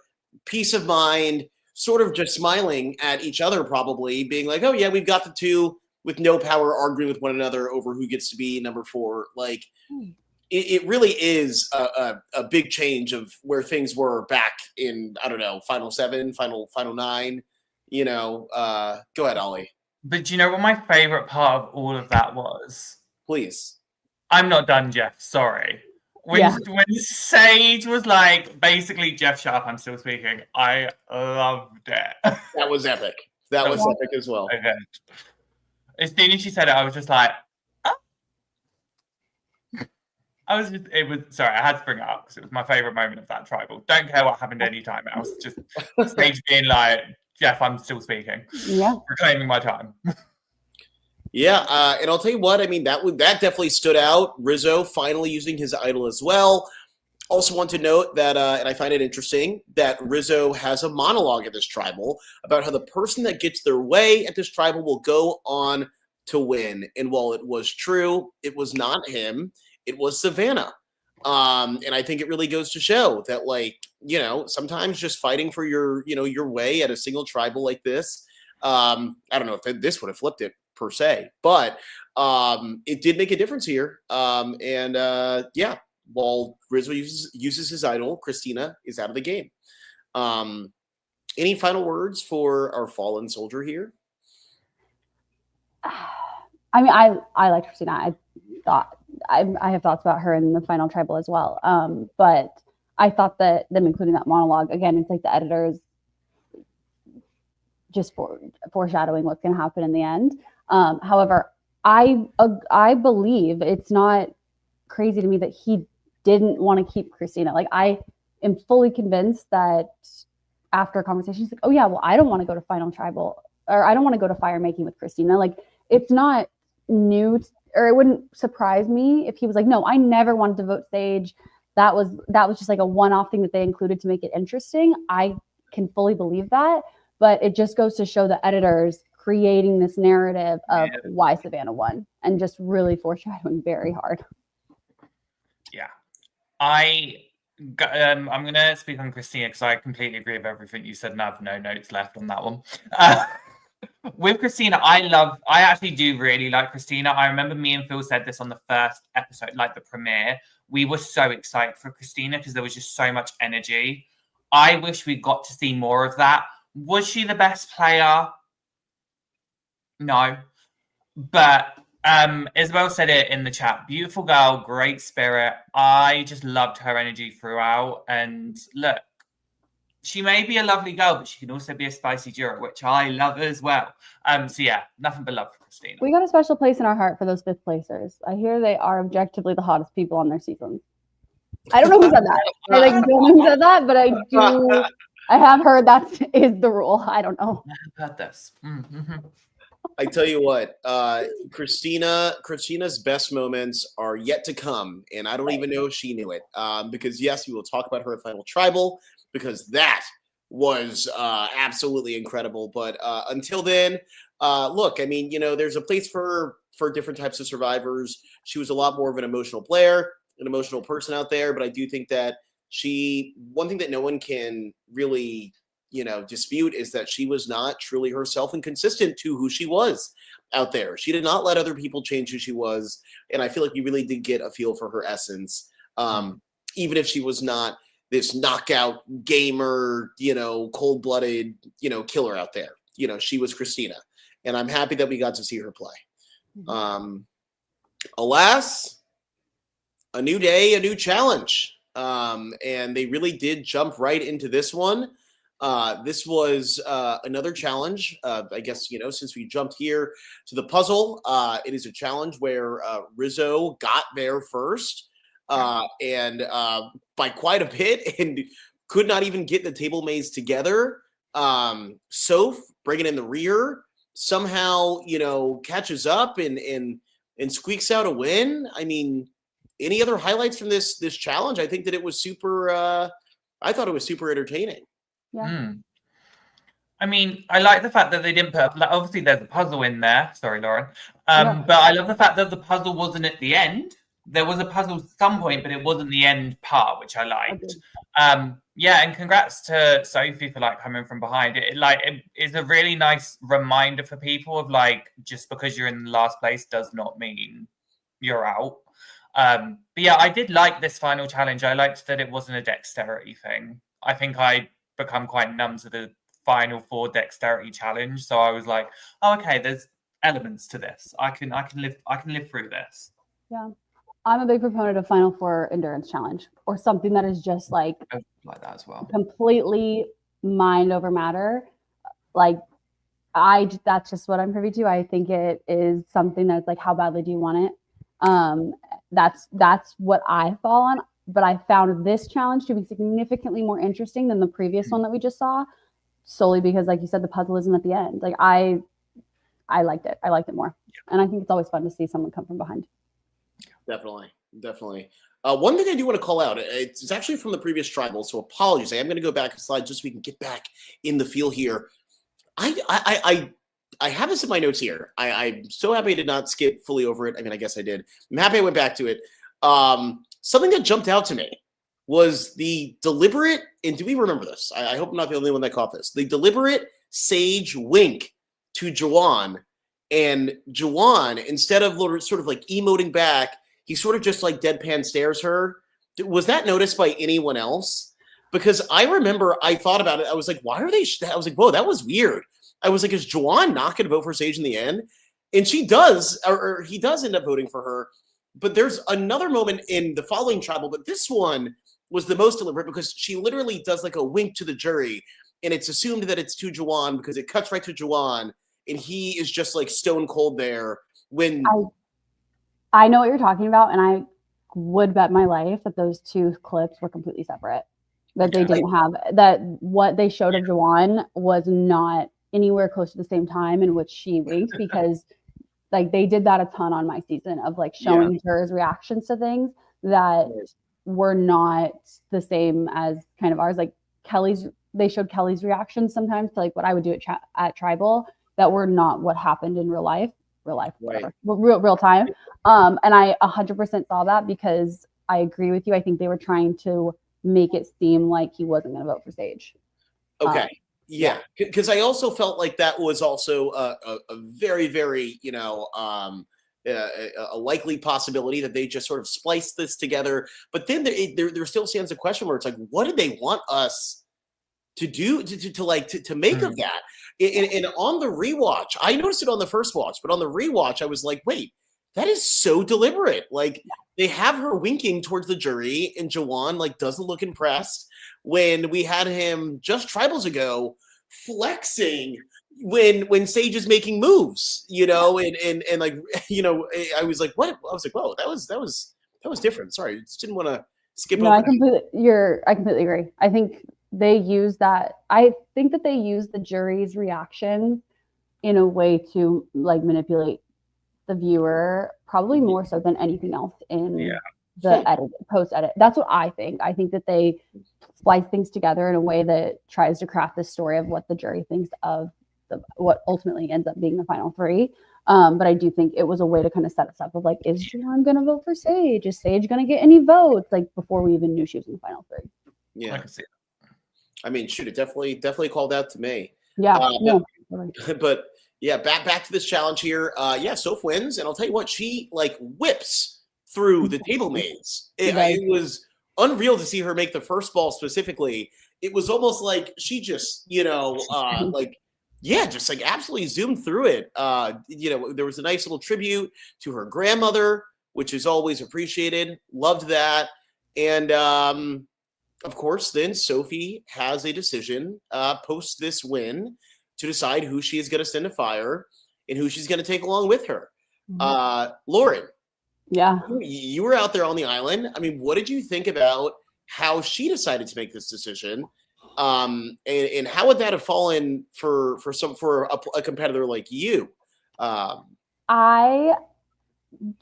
peace of mind, sort of just smiling at each other, probably being like, oh yeah, we've got the 2 with no power arguing with one another over who gets to be number 4. Like, it really is a big change of where things were back in, I don't know, Final 7, Final 9. You know, go ahead, Ollie. But do you know what my favorite part of all of that was? Please. I'm not done, Jeff. Sorry. When Sage was like, basically, Jeff, shut up, I'm still speaking. I loved it. That was epic. That was epic as well. Okay. As soon as she said it, I was just like, oh. I had to bring it up because it was my favorite moment of that tribal. Don't care what happened any time else. Just Sage being like, Jeff, I'm still speaking. Yeah. Reclaiming my time. Yeah, and I'll tell you what, I mean, that definitely stood out. Rizzo finally using his idol as well. Also want to note that, and I find it interesting, that Rizzo has a monologue at this tribal about how the person that gets their way at this tribal will go on to win. And while it was true, it was not him. It was Savannah. And I think it really goes to show that, like, you know, sometimes just fighting for your way at a single tribal like this, I don't know if this would have flipped it per se, but it did make a difference here. Yeah, while Rizzo uses his idol, Christina is out of the game. Any final words for our fallen soldier here? I mean, I like Christina. I have thoughts about her in the final tribal as well. But I thought that them including that monologue, again, it's like the editors just foreshadowing what's going to happen in the end. However, I believe it's not crazy to me that he didn't want to keep Christina. Like, I am fully convinced that after a conversation, he's like, oh yeah, well, I don't want to go to final tribal, or I don't want to go to fire making with Christina. Like, it's not new, or it wouldn't surprise me if he was like, no, I never wanted to vote Sage. That was just like a one-off thing that they included to make it interesting. I can fully believe that, but it just goes to show the editors creating this narrative of why Savannah won and just really foreshadowing very hard. Yeah. I'm going to speak on Christina because I completely agree with everything you said and I have no notes left on that one. With Christina, I actually do really like Christina. I remember me and Phil said this on the first episode, like the premiere. We were so excited for Christina because there was just so much energy. I wish we got to see more of that. Was she the best player? No. But Isabel said it in the chat. Beautiful girl, great spirit. I just loved her energy throughout. And look, she may be a lovely girl, but she can also be a spicy juror, which I love as well. So yeah, nothing but love for Christina. We got a special place in our heart for those 5th placers. I hear they are objectively the hottest people on their seasons. I don't know who said that. I don't know who said that, but I do. I have heard that is the rule. I don't know. I've heard this. Mm-hmm. I tell you what, Christina's best moments are yet to come, and I don't even know if she knew it. Because yes, we will talk about her at Final Tribal, because that was absolutely incredible. But until then, look, I mean, you know, there's a place for different types of survivors. She was a lot more of an emotional player, an emotional person out there, but I do think that one thing that no one can really, you know, dispute is that she was not truly herself and consistent to who she was out there. She did not let other people change who she was. And I feel like we really did get a feel for her essence. Even if she was not this knockout gamer, you know, cold-blooded, you know, killer out there. You know, she was Christina. And I'm happy that we got to see her play. Alas, a new day, a new challenge. And they really did jump right into this one. This was another challenge. I guess, since we jumped here to the puzzle, it is a challenge where Rizzo got there first and by quite a bit and could not even get the table maze together. Soph bringing in the rear somehow, catches up and squeaks out a win. I mean, any other highlights from this challenge? I think that it was super. I thought it was super entertaining. Yeah. I mean, I like the fact that they didn't put. Like, obviously, there's a puzzle in there. Sorry, Lauren. Yeah. But I love the fact that the puzzle wasn't at the end. There was a puzzle at some point, but it wasn't the end part, which I liked. Yeah, and congrats to Sophie for coming from behind. It is a really nice reminder for people of just because you're in the last place does not mean you're out. But yeah, I did like this final challenge. I liked that it wasn't a dexterity thing. I think I become quite numb to the final 4 dexterity challenge, so I was like, oh, okay, there's elements to this. I can live through this. Yeah. I'm a big proponent of Final 4 endurance challenge or something that is just like that as well. Completely mind over matter. That's just what I'm privy to. I think it is something that's how badly do you want it? That's what I fall on. But I found this challenge to be significantly more interesting than the previous one that we just saw, solely because, like you said, the puzzle isn't at the end. I liked it. I liked it more. And I think it's always fun to see someone come from behind. Definitely. One thing I do want to call out, it's actually from the previous tribal, so apologies. I am going to go back a slide just so we can get back in the feel here. I have this in my notes here. I'm so happy I did not skip fully over it. I mean, I guess I did. I'm happy I went back to it. Something that jumped out to me was the deliberate, and do we remember this? I hope I'm not the only one that caught this. The deliberate sage wink to Jawan, and Jawan, instead of sort of emoting back, he sort of just deadpan stares her. Was that noticed by anyone else? Because I remember I thought about it. I was like, why are they? I was like, whoa, that was weird. I was like, is Jawan not going to vote for Sage in the end? And she does, or he does end up voting for her. But there's another moment in the following tribal, but this one was the most deliberate because she literally does a wink to the jury, and it's assumed that it's to Jawan because it cuts right to Jawan, and he is just stone cold there when. I know what you're talking about, and I would bet my life that those 2 clips were completely separate. That they didn't have that. What they showed of Jawan was not anywhere close to the same time in which she winked, because they did that a ton on my season of showing jurors' reactions to things that were not the same as kind of ours. They showed Kelly's reactions sometimes to what I would do at tribal that were not what happened in real life, whatever, real time. And I 100% saw that because I agree with you. I think they were trying to make it seem like he wasn't going to vote for Sage. Okay. Yeah. Because I also felt like that was also a very, very, a likely possibility that they just sort of spliced this together. But then there still stands a question where it's what did they want us to do to make of that? And on the rewatch, I noticed it on the first watch, but on the rewatch, I was like, wait, that is so deliberate. They have her winking towards the jury, and Jawan doesn't look impressed when we had him just tribals ago flexing when Sage is making moves, and I was like, what? I was like, whoa, that was different. Sorry, just didn't want to skip over. I completely agree. I think they use that. I think that they use the jury's reaction in a way to manipulate the viewer, probably more so than anything else in the post edit. That's what I think. I think that they splice things together in a way that tries to craft this story of what the jury thinks of what ultimately ends up being the final 3. But I do think it was a way to kind of set us up of is Jawan going to vote for Sage? Is Sage going to get any votes? Before we even knew she was in the final 3. Yeah. I mean, shoot, it definitely called out to me. Yeah. But yeah, back to this challenge here. Soph wins, and I'll tell you what, she whips through the table maze. It was unreal to see her make the first ball specifically. It was almost like she just, absolutely zoomed through it. There was a nice little tribute to her grandmother which is always appreciated. Loved that. And of course, then Sophie has a decision post this win to decide who she is going to send to fire and who she's going to take along with her. Lauren, Yeah. you were out there on the island. I mean, what did you think about how she decided to make this decision? And how would that have fallen for a competitor like you? I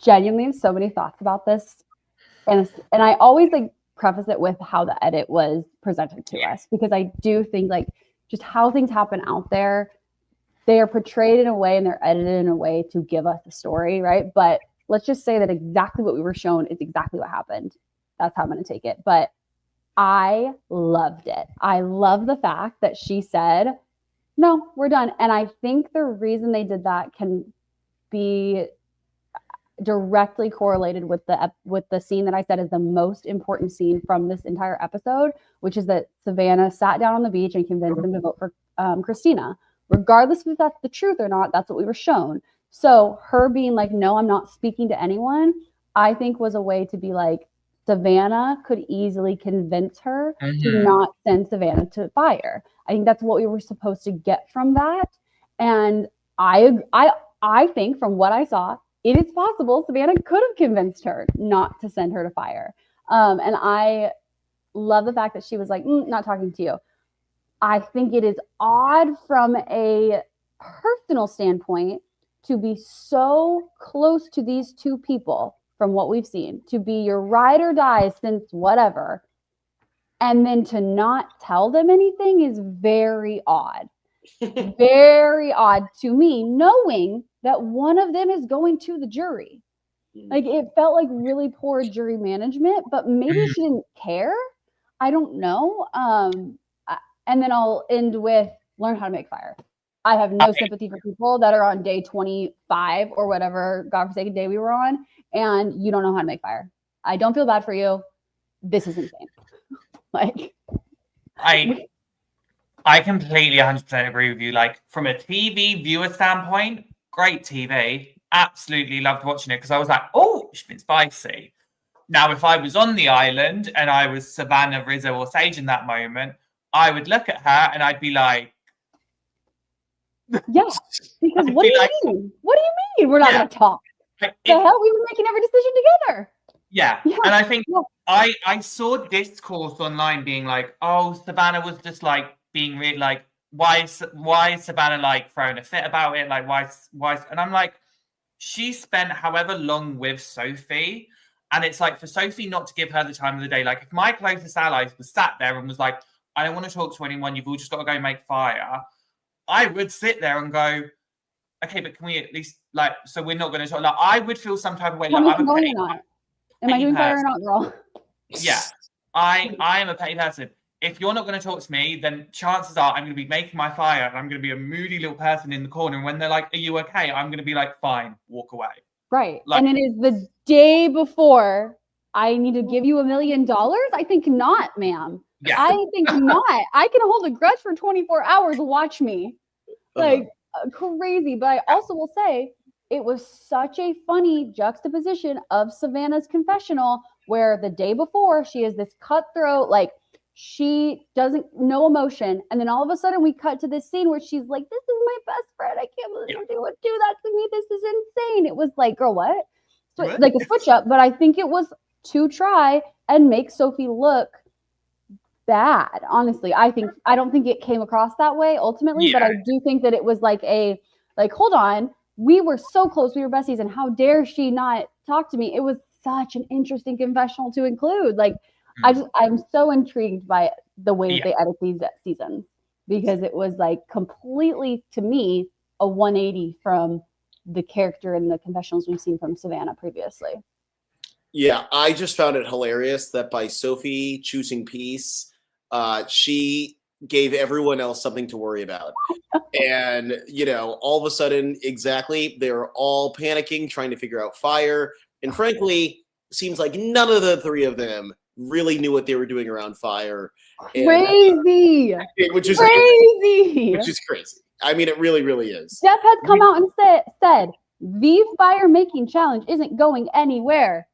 genuinely have so many thoughts about this, and I always like preface it with how the edit was presented to us, because I do think like just how things happen out there, they are portrayed in a way and they're edited in a way to give us the story, right? But let's just say that exactly what we were shown is exactly what happened. That's how I'm going to take it. But I loved it. I love the fact that she said, no, we're done. And I think the reason they did that can be directly correlated with the scene that I said is the most important scene from this entire episode, which is that Savannah sat down on the beach and convinced them to vote for Christina. Regardless if that's the truth or not, that's what we were shown. So her being like, no, I'm not speaking to anyone, I think was a way to be like, Savannah could easily convince her to not send Savannah to fire. I think that's what we were supposed to get from that. And I think from what I saw, it is possible Savannah could have convinced her not to send her to fire. And I love the fact that she was like, not talking to you. I think it is odd from a personal standpoint to be so close to these two people from what we've seen, to be your ride or die since whatever, and then to not tell them anything is very odd. Very odd to me, knowing that one of them is going to the jury. Like, it felt like really poor jury management, but maybe she didn't care. I don't know. And then I'll end with learn how to make fire. I have no sympathy for people that are on day 25 or whatever godforsaken day we were on, and you don't know how to make fire. I don't feel bad for you. This is insane. Like, I completely 100% agree with you. Like, from a TV viewer standpoint, great TV. Absolutely loved watching it because I was like, oh, it's been spicy. Now, if I was on the island and I was Savannah, Rizzo, or Sage in that moment, I would look at her and I'd be like, yeah, because what do you mean? What do you mean we're not going to talk? The hell? We were making every decision together. Yeah. And I think I saw discourse online being like, oh, Savannah was just like being really like, why is Savannah like throwing a fit about it? Like, why? And I'm like, she spent however long with Sophie. And it's like, for Sophie not to give her the time of the day, like if my closest allies was sat there and was like, I don't want to talk to anyone, you've all just got to go make fire, I would sit there and go, okay, but can we at least, like, so we're not going to talk. Like, I would feel some type of way. Like, I'm a petty, am I doing fire or not, girl? Yeah, I am a petty person. If you're not going to talk to me, then chances are I'm going to be making my fire and I'm going to be a moody little person in the corner. And when they're like, are you okay? I'm going to be like, fine, walk away. Right. Like, and it is the day before I need to give you $1 million. I think not, ma'am. Yeah. I think not. I can hold a grudge for 24 hours. Watch me. Like, crazy. But I also will say it was such a funny juxtaposition of Savannah's confessional where the day before she is this cutthroat, like she doesn't no emotion. And then all of a sudden we cut to this scene where she's like, this is my best friend. I can't believe you would do that to me. This is insane. It was like, girl, what? So, like a switch up. But I think it was to try and make Sophie look bad. Honestly, I don't think it came across that way ultimately, but I do think that it was like hold on, we were so close, we were besties, and how dare she not talk to me? It was such an interesting confessional to include. Like, I'm so intrigued by the way that they edit these seasons, because it was like completely, to me, a 180 from the character and the confessionals we've seen from Savannah previously. Yeah, I just found it hilarious that by Sophie choosing peace, she gave everyone else something to worry about. And, all of a sudden, exactly, they were all panicking, trying to figure out fire. And frankly, it seems like none of the three of them really knew what they were doing around fire. And, crazy! Which is crazy! Which is crazy. I mean, it really, really is. Jeff has come out and said, The fire making challenge isn't going anywhere.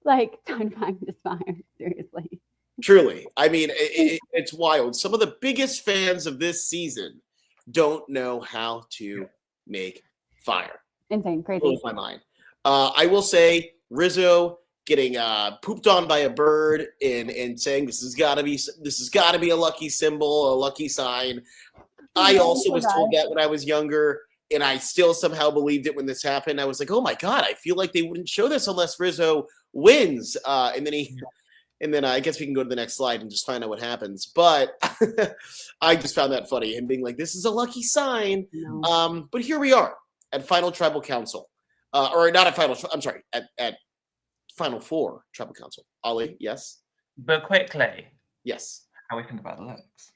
Like, time to find this fire. Seriously. Truly. I mean, it's wild. Some of the biggest fans of this season don't know how to make fire. Insane, crazy. Blows my mind. I will say Rizzo getting pooped on by a bird and saying this has got to be a lucky symbol, a lucky sign. I also was told that when I was younger, and I still somehow believed it when this happened. I was like, oh my God, I feel like they wouldn't show this unless Rizzo wins. And then I guess we can go to the next slide and just find out what happens. But I just found that funny, him being like, this is a lucky sign. No. But here we are at Final Tribal Council. Or not at Final, I'm sorry, at Final Four Tribal Council. Ollie, yes? But quickly, Yes. how we think about the looks?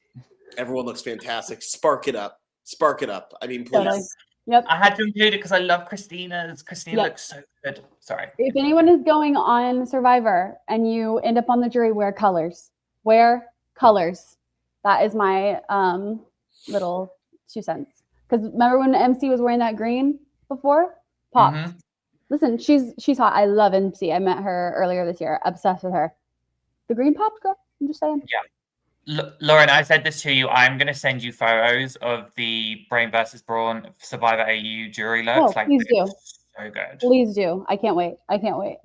Everyone looks fantastic. Spark it up. Spark it up. I mean, please. Totally. Yep. I had to include it because I love Christina's. Christina Yep. looks so good. Sorry. If anyone is going on Survivor and you end up on the jury, wear colors. Wear colors. That is my little 2 cents. Because remember when MC was wearing that green before? Popped. Mhm. Listen, she's hot. I love MC. I met her earlier this year. Obsessed with her. The green popped, girl. I'm just saying. Lauren, I said this to you. I'm going to send you photos of the Brain versus Brawn Survivor AU jury looks. Oh, please do. So good. Please do. I can't wait. I can't wait.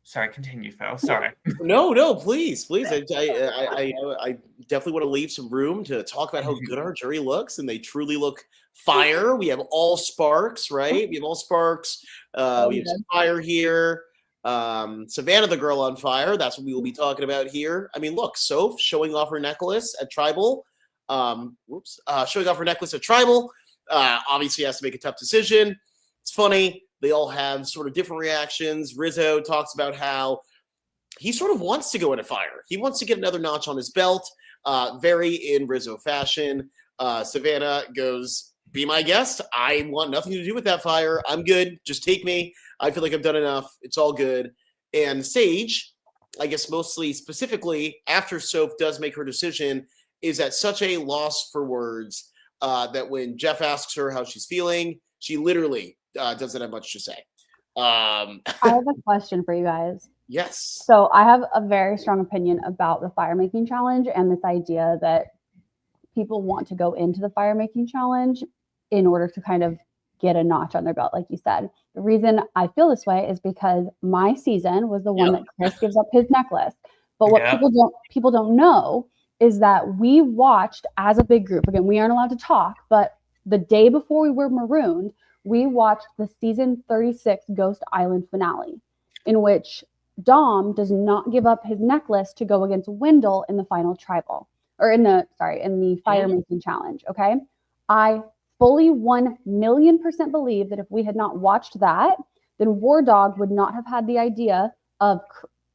Sorry, continue, Phil. Sorry. No, please. I definitely want to leave some room to talk about how good our jury looks, and they truly look fire. We have all sparks, right? We have all sparks. We have some fire here. Savannah, the girl on fire. That's what we will be talking about here. I mean, look, Soph showing off her necklace at Tribal. Showing off her necklace at Tribal. Obviously has to make a tough decision. It's funny. They all have sort of different reactions. Rizzo talks about how he sort of wants to go into fire. He wants to get another notch on his belt, very in Rizzo fashion. Savannah goes, be my guest. I want nothing to do with that fire. I'm good. Just take me. I feel like I've done enough. It's all good. And Sage, I guess mostly specifically after Soph does make her decision, is at such a loss for words that when Jeff asks her how she's feeling, she literally doesn't have much to say. I have a question for you guys. Yes. So I have a very strong opinion about the fire making challenge and this idea that people want to go into the fire making challenge in order to kind of get a notch on their belt, like you said. The reason I feel this way is because my season was the one that Chris gives up his necklace. But what people don't know is that we watched as a big group. Again, we aren't allowed to talk, but the day before we were marooned, we watched the season 36 Ghost Island finale, in which Dom does not give up his necklace to go against Wendell in the final tribal, or in the fire making challenge. Okay. I fully 1,000,000% believe that if we had not watched that, then War Dog would not have had the idea of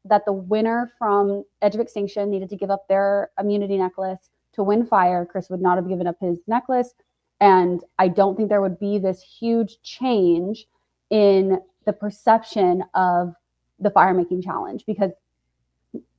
that the winner from Edge of Extinction needed to give up their immunity necklace to win fire. Chris would not have given up his necklace. And I don't think there would be this huge change in the perception of the fire making challenge, because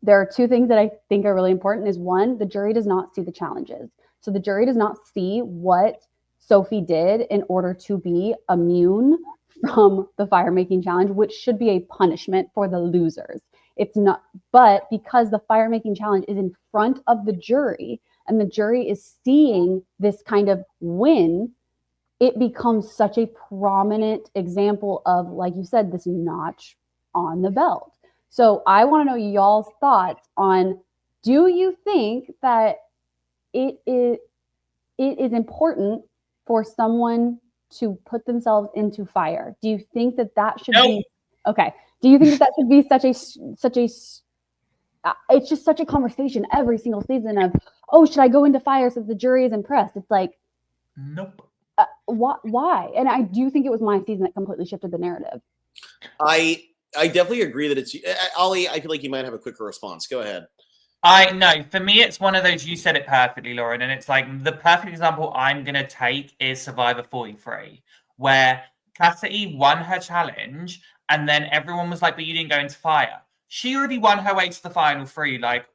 there are two things that I think are really important. Is one, the jury does not see the challenges. So the jury does not see what Sophie did in order to be immune from the fire making challenge, which should be a punishment for the losers. It's not, but because the fire making challenge is in front of the jury and the jury is seeing this kind of win, it becomes such a prominent example of, like you said, this notch on the belt. So I want to know y'all's thoughts on, do you think that it is important for someone to put themselves into fire? Do you think that should be okay? Do you think that should be such a it's just such a conversation every single season of, oh, should I go into fire so the jury is impressed? It's like, nope. Why? And I do think it was my season that completely shifted the narrative. I definitely agree that it's Ollie. I feel like you might have a quicker response. Go ahead. I know. For me, it's one of those. You said it perfectly, Lauren. And it's like the perfect example I'm going to take is Survivor 43, where Cassidy won her challenge, and then everyone was like, "But you didn't go into fire." She already won her way to the final three. Like,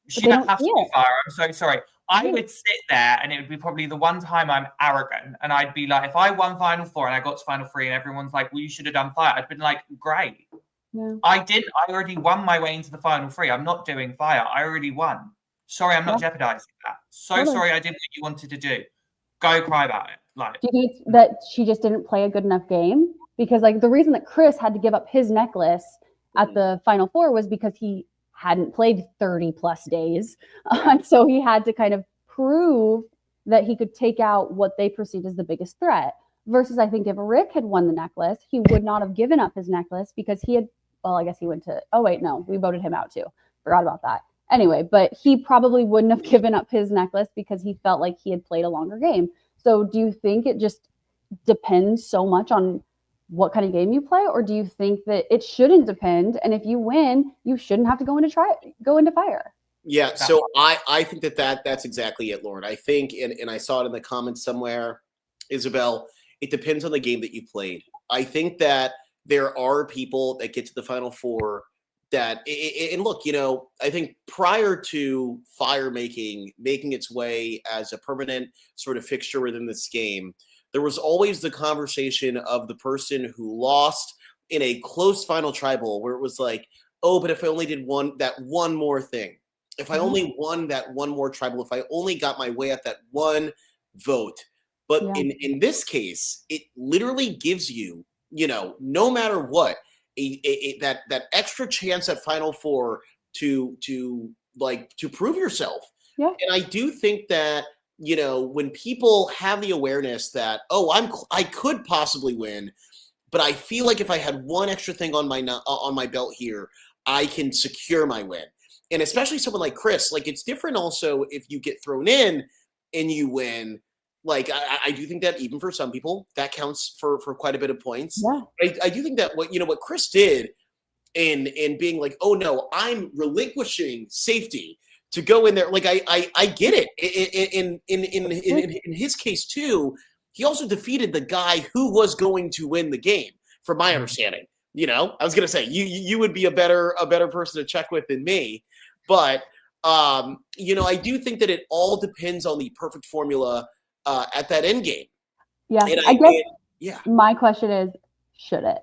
she didn't have to do fire. I'm so sorry. I would sit there and it would be probably the one time I'm arrogant and I'd be like, if I won Final Four and I got to Final Three and everyone's like, well, you should have done fire, I'd been like, great. Yeah. I didn't. I already won my way into the Final Three. I'm not doing fire. I already won. Sorry, I'm not jeopardizing that. So sorry I did what you wanted to do. Go cry about it. Like, do you think that she just didn't play a good enough game? Because like the reason that Chris had to give up his necklace at the Final Four was because he hadn't played 30 plus days. And so he had to kind of prove that he could take out what they perceived as the biggest threat. Versus I think if Rick had won the necklace, he would not have given up his necklace because he had, well, I guess he went to, oh wait, no, we voted him out too. Forgot about that. Anyway, but he probably wouldn't have given up his necklace because he felt like he had played a longer game. So do you think it just depends so much on what kind of game you play, or do you think that it shouldn't depend? And if you win, you shouldn't have to go into fire. Yeah, so I think that's exactly it, Lauren. I think, and I saw it in the comments somewhere, Isabel, it depends on the game that you played. I think that there are people that get to the Final Four that, and look, you know, I think prior to fire making its way as a permanent sort of fixture within this game, there was always the conversation of the person who lost in a close final tribal where it was like, oh, but if I only did that one more thing, if I only won that one more tribal, if I only got my way at that one vote. But in this case, it literally gives you, you know, no matter what, that extra chance at Final Four to prove yourself. Yeah. And I do think that, you know, when people have the awareness that, oh, I could possibly win, but I feel like if I had one extra thing on my belt here, I can secure my win. And especially someone like Chris, like it's different also if you get thrown in and you win. Like I do think that even for some people that counts for quite a bit of points. Yeah. I do think that what Chris did in being like, oh no, I'm relinquishing safety to go in there. Like I get it. In his case too, he also defeated the guy who was going to win the game, from my understanding. You know, I was gonna say you would be a better person to check with than me, but you know, I do think that it all depends on the perfect formula at that end game. Yeah, I guess my question is, should it?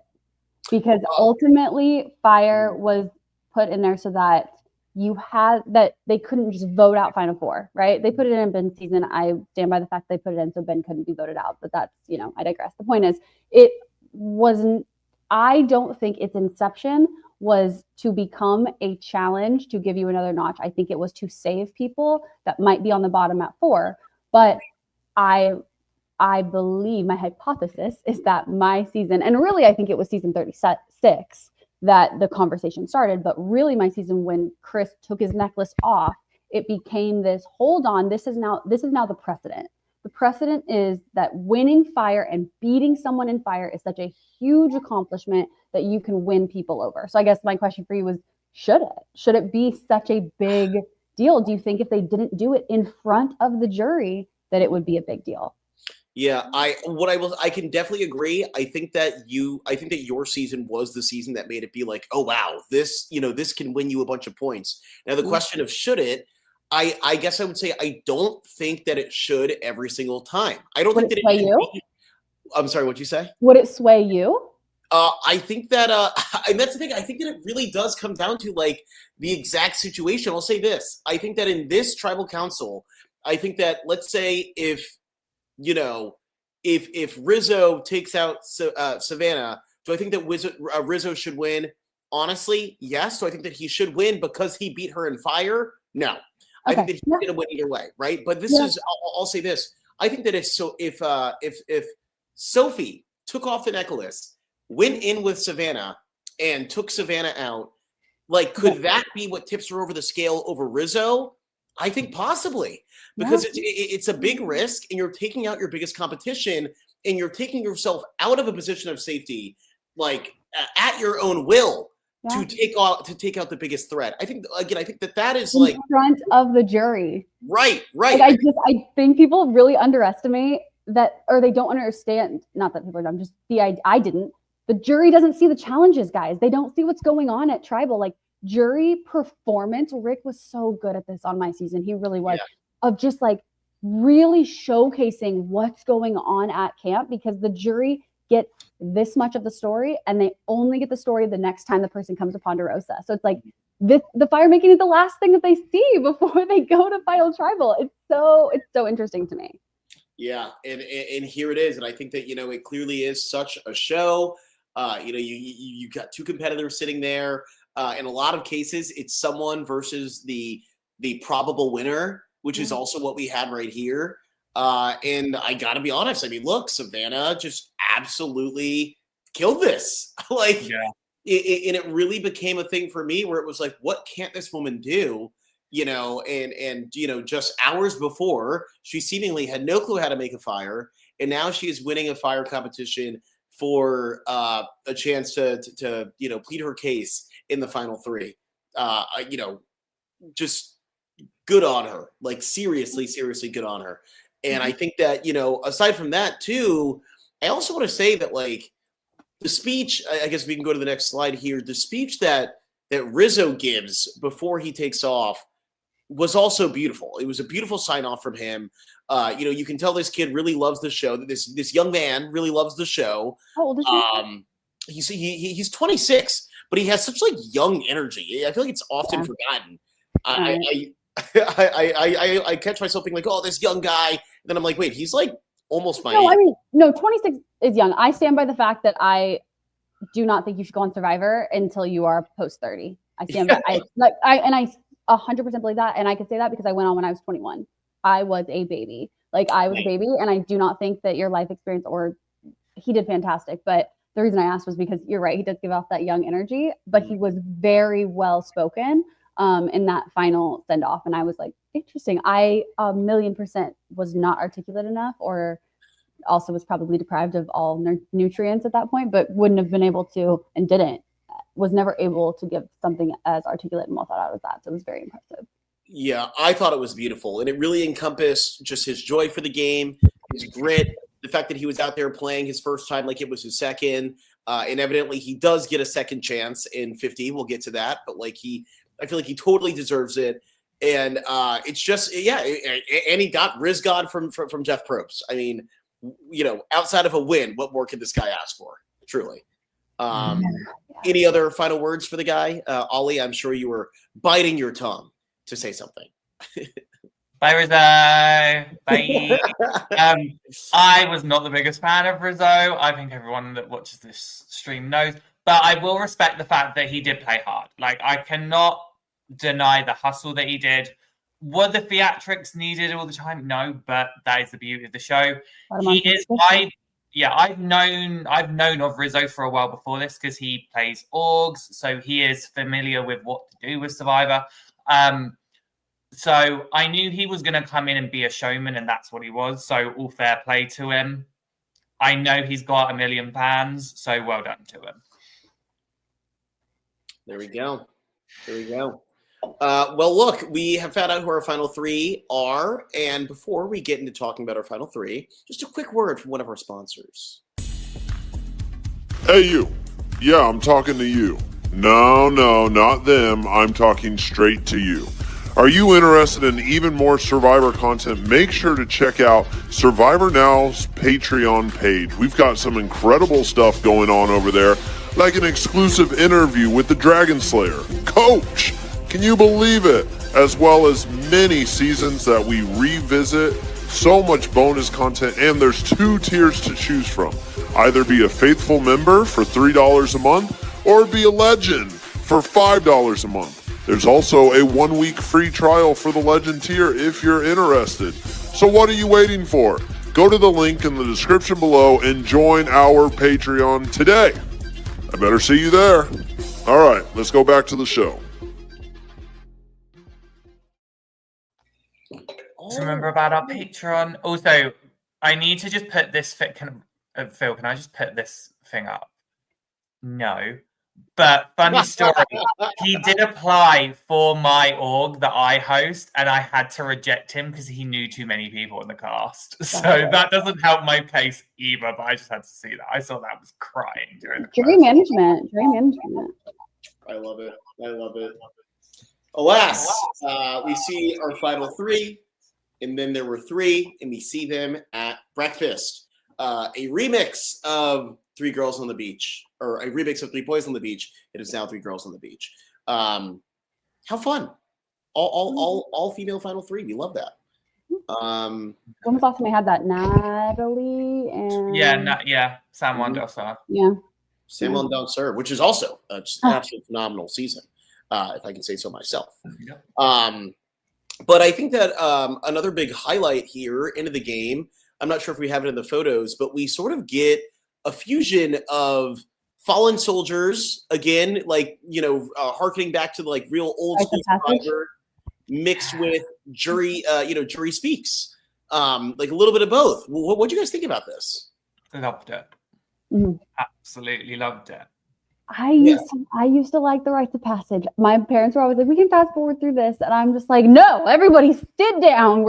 Because ultimately fire was put in there so that they couldn't just vote out Final Four, right? They put it in Ben's season. I stand by the fact they put it in so Ben couldn't be voted out, but that's, you know, I digress. The point is, it wasn't, I don't think its inception was to become a challenge to give you another notch. I think it was to save people that might be on the bottom at 4, but I believe, my hypothesis is that my season, and really I think it was season 36 that the conversation started, but really my season when Chris took his necklace off, it became this, hold on, this is now the precedent. The precedent is that winning fire and beating someone in fire is such a huge accomplishment that you can win people over. So I guess my question for you was, should it be such a big deal? Do you think if they didn't do it in front of the jury, that it would be a big deal? Yeah, I can definitely agree. I think that your season was the season that made it be like, oh wow, this can win you a bunch of points. Now the question of should it, I guess I would say I don't think that it should every single time. I don't think that it sway you. I'm sorry, what'd you say? Would it sway you? I think that and that's the thing. I think that it really does come down to like the exact situation. I'll say this. I think that in this tribal council, I think that, let's say if Rizzo takes out Savannah, do I think that Rizzo should win? Honestly, yes. Do I think that he should win because he beat her in fire? No. Okay. I think that he's going to win either way, right? But this is, I'll say this. I think that if Sophie took off the necklace, went in with Savannah, and took Savannah out, like, could that be what tips her over the scale over Rizzo? I think possibly, because it's a big risk, and you're taking out your biggest competition, and you're taking yourself out of a position of safety, like at your own will, to take out the biggest threat. I think that is like in front of the jury. Right. Like, I think people really underestimate that, or they don't understand. Not that people are dumb, just I didn't. The jury doesn't see the challenges, guys. They don't see what's going on at tribal. Like, jury performance. Rick was so good at this on my season. He really was. of just like really showcasing what's going on at camp, because the jury get this much of the story and they only get the story the next time the person comes to Ponderosa. So it's like the fire making is the last thing that they see before they go to final tribal. It's so interesting to me. Yeah, and here it is, and I think that it clearly is such a show. You got two competitors sitting there. In a lot of cases, it's someone versus the probable winner, which is also what we had right here. And I got to be honest. I mean, look, Savannah just absolutely killed this. Like, Yeah. and it really became a thing for me where it was like, what can't this woman do? Just hours before, she seemingly had no clue how to make a fire, and now she is winning a fire competition for a chance to plead her case in the final three. Just good on her. Like, seriously good on her. And I think that, aside from that too, I also want to say that, like, the speech, I guess we can go to the next slide here. The speech that Rizzo gives before he takes off was also beautiful. It was a beautiful sign off from him. You can tell this kid really loves the show. This young man really loves the show. How old is he? He's 26, but he has such like young energy. I feel like it's often forgotten. I catch myself being like, oh, this young guy. And then I'm like, wait, he's like almost my age. I mean, no, 26 is young. I stand by the fact that I do not think you should go on Survivor until you are post 30. I stand by. I 100% believe that, and I can say that because I went on when I was 21. I was a baby. Like, I was a baby, and I do not think that your life experience, or he did fantastic, but the reason I asked was because you're right, he does give off that young energy, but he was very well spoken in that final send off, and I was like, interesting. I 1,000,000% was not articulate enough, or also was probably deprived of all nutrients at that point, but wouldn't have been able to, and was never able to give something as articulate and well thought out as that. So it was very impressive. Yeah, I thought it was beautiful. And it really encompassed just his joy for the game, his grit, the fact that he was out there playing his first time like it was his second. And evidently he does get a second chance in 50. We'll get to that. But I feel like he totally deserves it. And it's just, and he got Riz God from Jeff Probst. I mean, outside of a win, what more could this guy ask for? Truly. Any other final words for the guy? Ollie, I'm sure you were biting your tongue to say something. Bye, Rizzo. Bye. I was not the biggest fan of Rizzo. I think everyone that watches this stream knows. But I will respect the fact that he did play hard. Like, I cannot deny the hustle that he did. Were the theatrics needed all the time? No, but that is the beauty of the show. He is. I've known of Rizzo for a while before this because he plays orgs, so he is familiar with what to do with Survivor. So I knew he was going to come in and be a showman, and that's what he was. So all fair play to him. I know he's got 1 million fans, so well done to him. There we go. Well, look, we have found out who our final three are. And before we get into talking about our final three, just a quick word from one of our sponsors. Hey, you. Yeah, I'm talking to you. No, not them. I'm talking straight to you. Are you interested in even more Survivor content? Make sure to check out Survivor Now's Patreon page. We've got some incredible stuff going on over there, like an exclusive interview with the Dragon Slayer, Coach. Can you believe it? As well as many seasons that we revisit, so much bonus content, and there's 2 tiers to choose from. Either be a faithful member for $3 a month, or be a legend for $5 a month. There's also a 1-week free trial for the Legend tier if you're interested. So what are you waiting for? Go to the link in the description below and join our Patreon today. I better see you there. All right, let's go back to the show. To remember about our Patreon. Also, I need to just put this Phil, can I just put this thing up? No. But funny story, he did apply for my org that I host, and I had to reject him because he knew too many people in the cast. So that doesn't help my case either, but I just had to see that. I saw that I was crying during the jury management. I love it. Alas, we see our final three, and then there were 3, and we see them at breakfast. A remix of 3 Girls on the Beach, or a remix of 3 Boys on the Beach. It is now 3 Girls on the Beach. How fun! All female final 3. We love that. When was the last time I had that? Natalie and Sam Wonderfer. Yeah. Samuel Dong Serve, which is also just an absolutely phenomenal season, if I can say so myself. But I think that another big highlight here into the game, I'm not sure if we have it in the photos, but we sort of get a fusion of fallen soldiers, again, like, harkening back to like real old school Survivor, mixed with jury, jury speaks. Like a little bit of both. What do you guys think about this? Loved it. Mhm. Absolutely loved it. I used to like the rites of passage. My parents were always like, "We can fast forward through this," and I'm just like, "No, everybody sit down."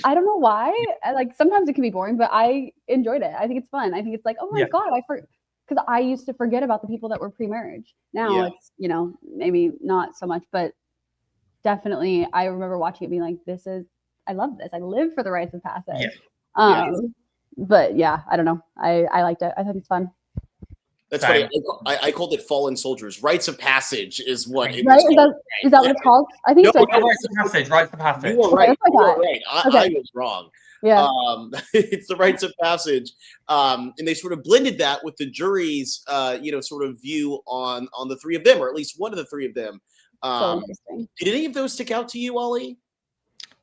I don't know why. Like sometimes it can be boring, but I enjoyed it. I think it's fun. I think it's like, oh my god, because I used to forget about the people that were pre-marriage. Now it's maybe not so much, but definitely I remember watching it being like, I love this. I live for the rites of passage. But yeah, I don't know. I liked it. I think it's fun. That's funny. I called it Fallen Soldiers. Rites of Passage is what it was. Right? Is that what it's called? I think no, it's Rites of Passage. Rites of Passage. You were right. You were right. I was wrong. Yeah. It's the Rites of Passage. And they sort of blended that with the jury's, sort of view on the 3 of them, or at least one of the 3 of them. So interesting. Did any of those stick out to you, Ollie?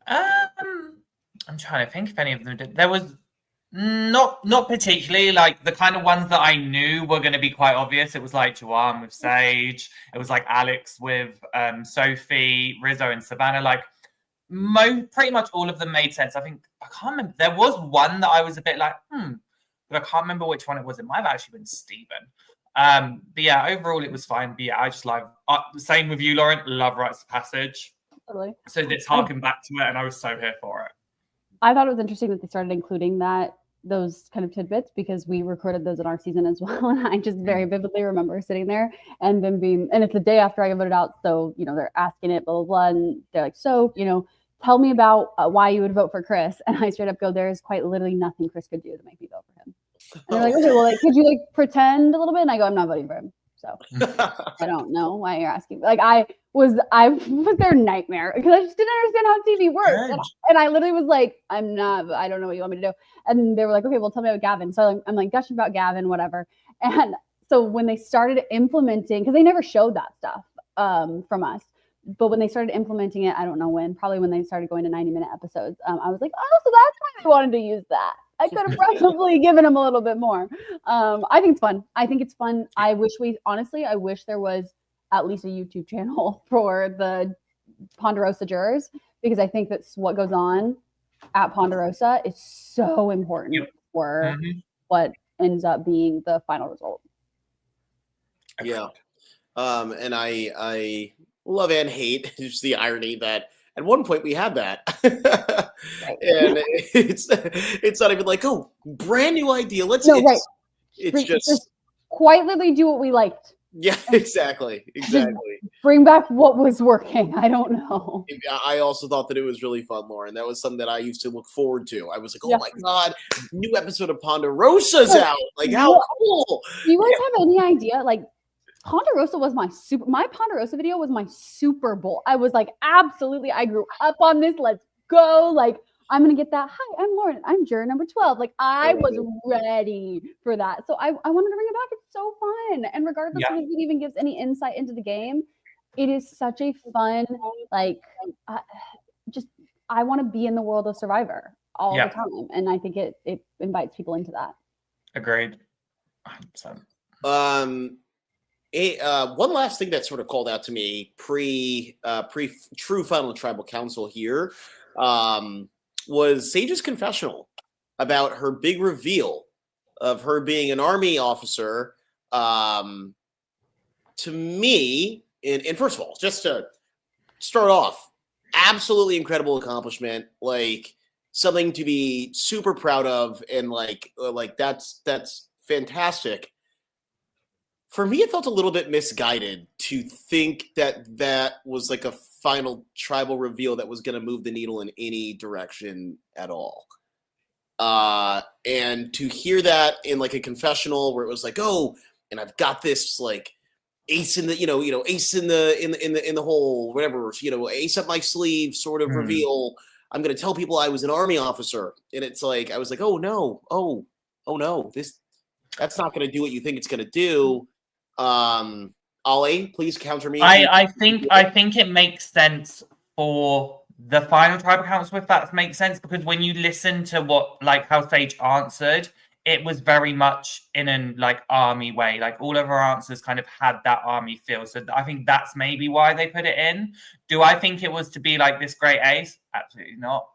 I'm trying to think if any of them did. There was not particularly, like the kind of ones that I knew were going to be quite obvious. It was like Juwan with Sage. It was like Alex with Sophie, Rizzo and Savannah. Like pretty much all of them made sense. I can't remember. There was one that I was a bit like, but I can't remember which one it was. It might have actually been Steven. But yeah, overall it was fine. But yeah, I just love. Same with you, Lauren. Love Rites of Passage. Totally. So this harkened back to it, and I was so here for it. I thought it was interesting that they started including those kind of tidbits, because we recorded those in our season as well. And I just very vividly remember sitting there and them and it's the day after I voted out. So, they're asking it, blah, blah, blah. And they're like, so, tell me about why you would vote for Chris. And I straight up go, there is quite literally nothing Chris could do to make me vote for him. And they're like, okay, well, could you pretend a little bit? And I go, I'm not voting for him. So I don't know why you're asking. Like I was their nightmare, because I just didn't understand how TV works. And I literally was like, I don't know what you want me to do. And they were like, okay, well, tell me about Gavin. So I'm like gushing about Gavin, whatever. And so when they started implementing, because they never showed that stuff from us, but when they started implementing it, I don't know when, probably when they started going to 90-minute episodes, I was like, oh, so that's why they wanted to use that. I could have probably given them a little bit more. I think it's fun. I wish there was at least a YouTube channel for the Ponderosa jurors, because I think that's what goes on at Ponderosa is so important for what ends up being the final result. Yeah. And I love and hate just the irony that at one point we had that. And it's not even like, oh, brand new idea. It's just quite literally do what we liked. Yeah, exactly. Bring back what was working. I don't know. I also thought that it was really fun, Lauren. That was something that I used to look forward to. I was like, oh my God, new episode of Ponderosa's out. Like, how cool. Do you guys have any idea? Like, Ponderosa was my Ponderosa video was my Super Bowl. I was like, absolutely, I grew up on this. Let's go. Like, I'm going to get that. Hi, I'm Lauren. I'm juror number 12. Like, I was ready for that. So I wanted to bring it back. It's so fun. And regardless if it even gives any insight into the game, it is such a fun, like, I want to be in the world of Survivor all the time. And I think it invites people into that. Agreed. 100%. One last thing that sort of called out to me pre True Final Tribal Council here was Sage's confessional about her big reveal of her being an army officer. To me, and first of all, just to start off, absolutely incredible accomplishment, like something to be super proud of, and like that's fantastic. For me, it felt a little bit misguided to think that that was like a final tribal reveal that was going to move the needle in any direction at all. And to hear that in like a confessional where it was like, oh, and I've got this like ace in the, ace in the hole, whatever, ace up my sleeve sort of reveal. I'm going to tell people I was an army officer. And it's like, I was like, oh no, that's not going to do what you think it's going to do. Ollie, please counter me. I think it makes sense for the final tribal council, if that makes sense, because when you listen to how Sage answered, it was very much in an like army way. Like all of her answers kind of had that army feel. So I think that's maybe why they put it in. Do I think it was to be like this great ace? Absolutely not.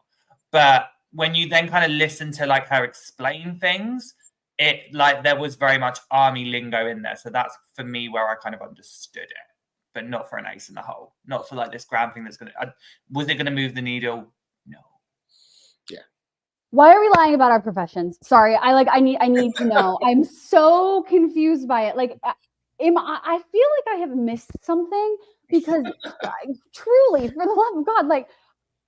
But when you then kind of listen to like her explain things, it like there was very much army lingo in there. So that's for me where I kind of understood it, but not for an ace in the hole. Not for like this grand thing that's was it gonna move the needle? No. Yeah. Why are we lying about our professions? Sorry, I need to know. I'm so confused by it. Like, I feel like I have missed something because truly, for the love of God, like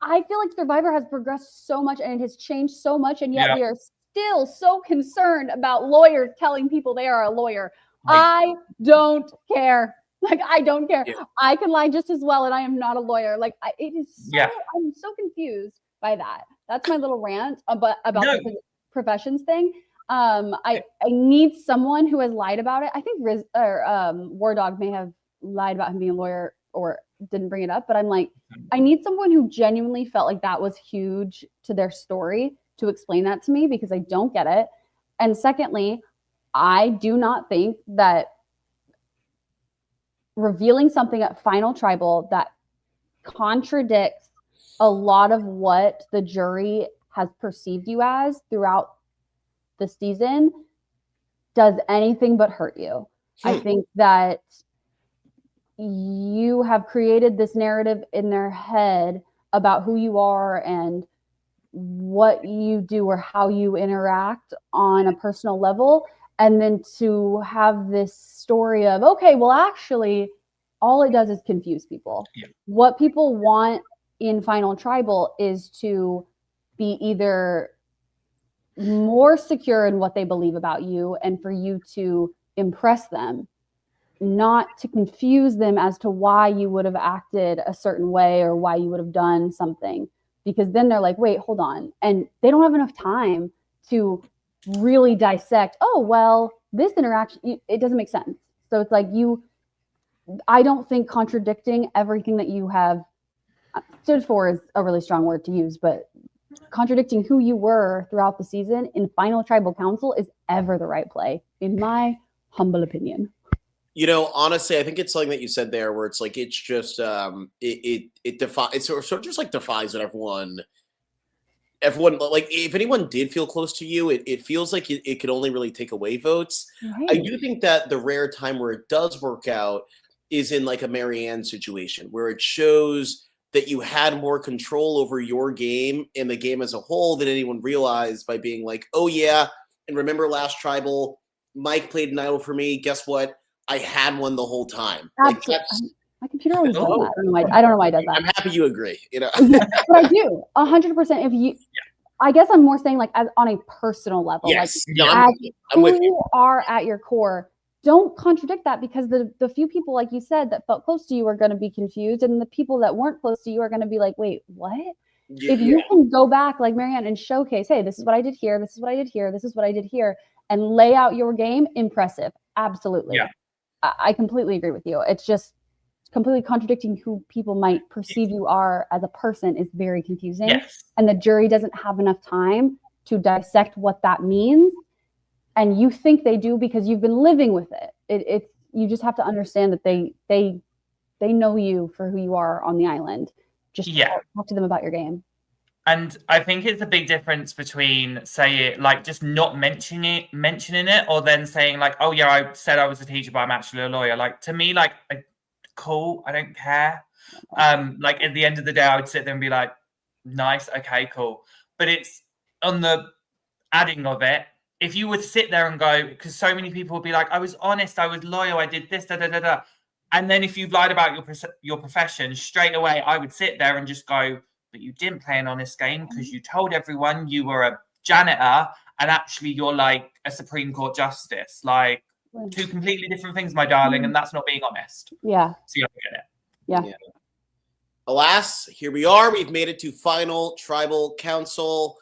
I feel like Survivor has progressed so much and it has changed so much, and yet we are still so concerned about lawyers telling people they are a lawyer. Right. I don't care. Like, I don't care. Yeah. I can lie just as well, and I am not a lawyer. Like, it is so, I'm so confused by that. That's my little rant about the professions thing. I need someone who has lied about it. I think War Dog may have lied about him being a lawyer or didn't bring it up, but I'm like, I need someone who genuinely felt like that was huge to their story to explain that to me, because I don't get it. And secondly, I do not think that revealing something at Final Tribal that contradicts a lot of what the jury has perceived you as throughout the season does anything but hurt you. I think that you have created this narrative in their head about who you are and what you do or how you interact on a personal level. And then to have this story of, okay, well, actually, all it does is confuse people. Yeah. What people want in Final Tribal is to be either more secure in what they believe about you and for you to impress them, not to confuse them as to why you would have acted a certain way or why you would have done something. Because then they're like, wait, hold on. And they don't have enough time to really dissect, oh, well, this interaction, it doesn't make sense. So it's like I don't think contradicting everything that you have stood for is a really strong word to use, but contradicting who you were throughout the season in Final Tribal Council is ever the right play, in my humble opinion. Honestly, I think it's something that you said there where it's like, it's just, it defies, it's sort of just like defies what everyone, like, if anyone did feel close to you, it feels like it could only really take away votes. Right. I do think that the rare time where it does work out is in like a Marianne situation where it shows that you had more control over your game and the game as a whole than anyone realized by being like, oh yeah, and remember last Tribal, Mike played an idol for me. Guess what? I had one the whole time. Absolutely. Like my computer always does that. I don't know why it does that. I'm happy you agree. But I do 100%. If you, I guess I'm more saying like as on a personal level, yes. like I'm who you are at your core. Don't contradict that, because the few people, like you said, that felt close to you are going to be confused, and the people that weren't close to you are going to be like, wait, what? Yeah. If you can go back like Marianne and showcase, hey, this is what I did here, this is what I did here, this is what I did here, and lay out your game, impressive. Absolutely. Yeah. I completely agree with you. It's just completely contradicting who people might perceive you are as a person is very confusing. Yes. And the jury doesn't have enough time to dissect what that means. And you think they do because you've been living with it. You just have to understand that they know you for who you are on the island. Just talk to them about your game. And I think it's a big difference between, say it like just not mentioning it, or then saying like, oh yeah, I said I was a teacher, but I'm actually a lawyer. Like, to me, like, cool, I don't care. Like at the end of the day, I would sit there and be like, nice, okay, cool. But it's on the adding of it. if you would sit there and go, because so many people would be like, I was honest, I was loyal, I did this, da da da da. And then if you've lied about your profession, straight away, I would sit there and just go, but you didn't play an honest game because you told everyone you were a janitor and actually you're like a Supreme Court justice. Like, two completely different things, my darling, and that's not being honest. Yeah. So you have to get it. Yeah. Alas, here we are. We've made it to final tribal council.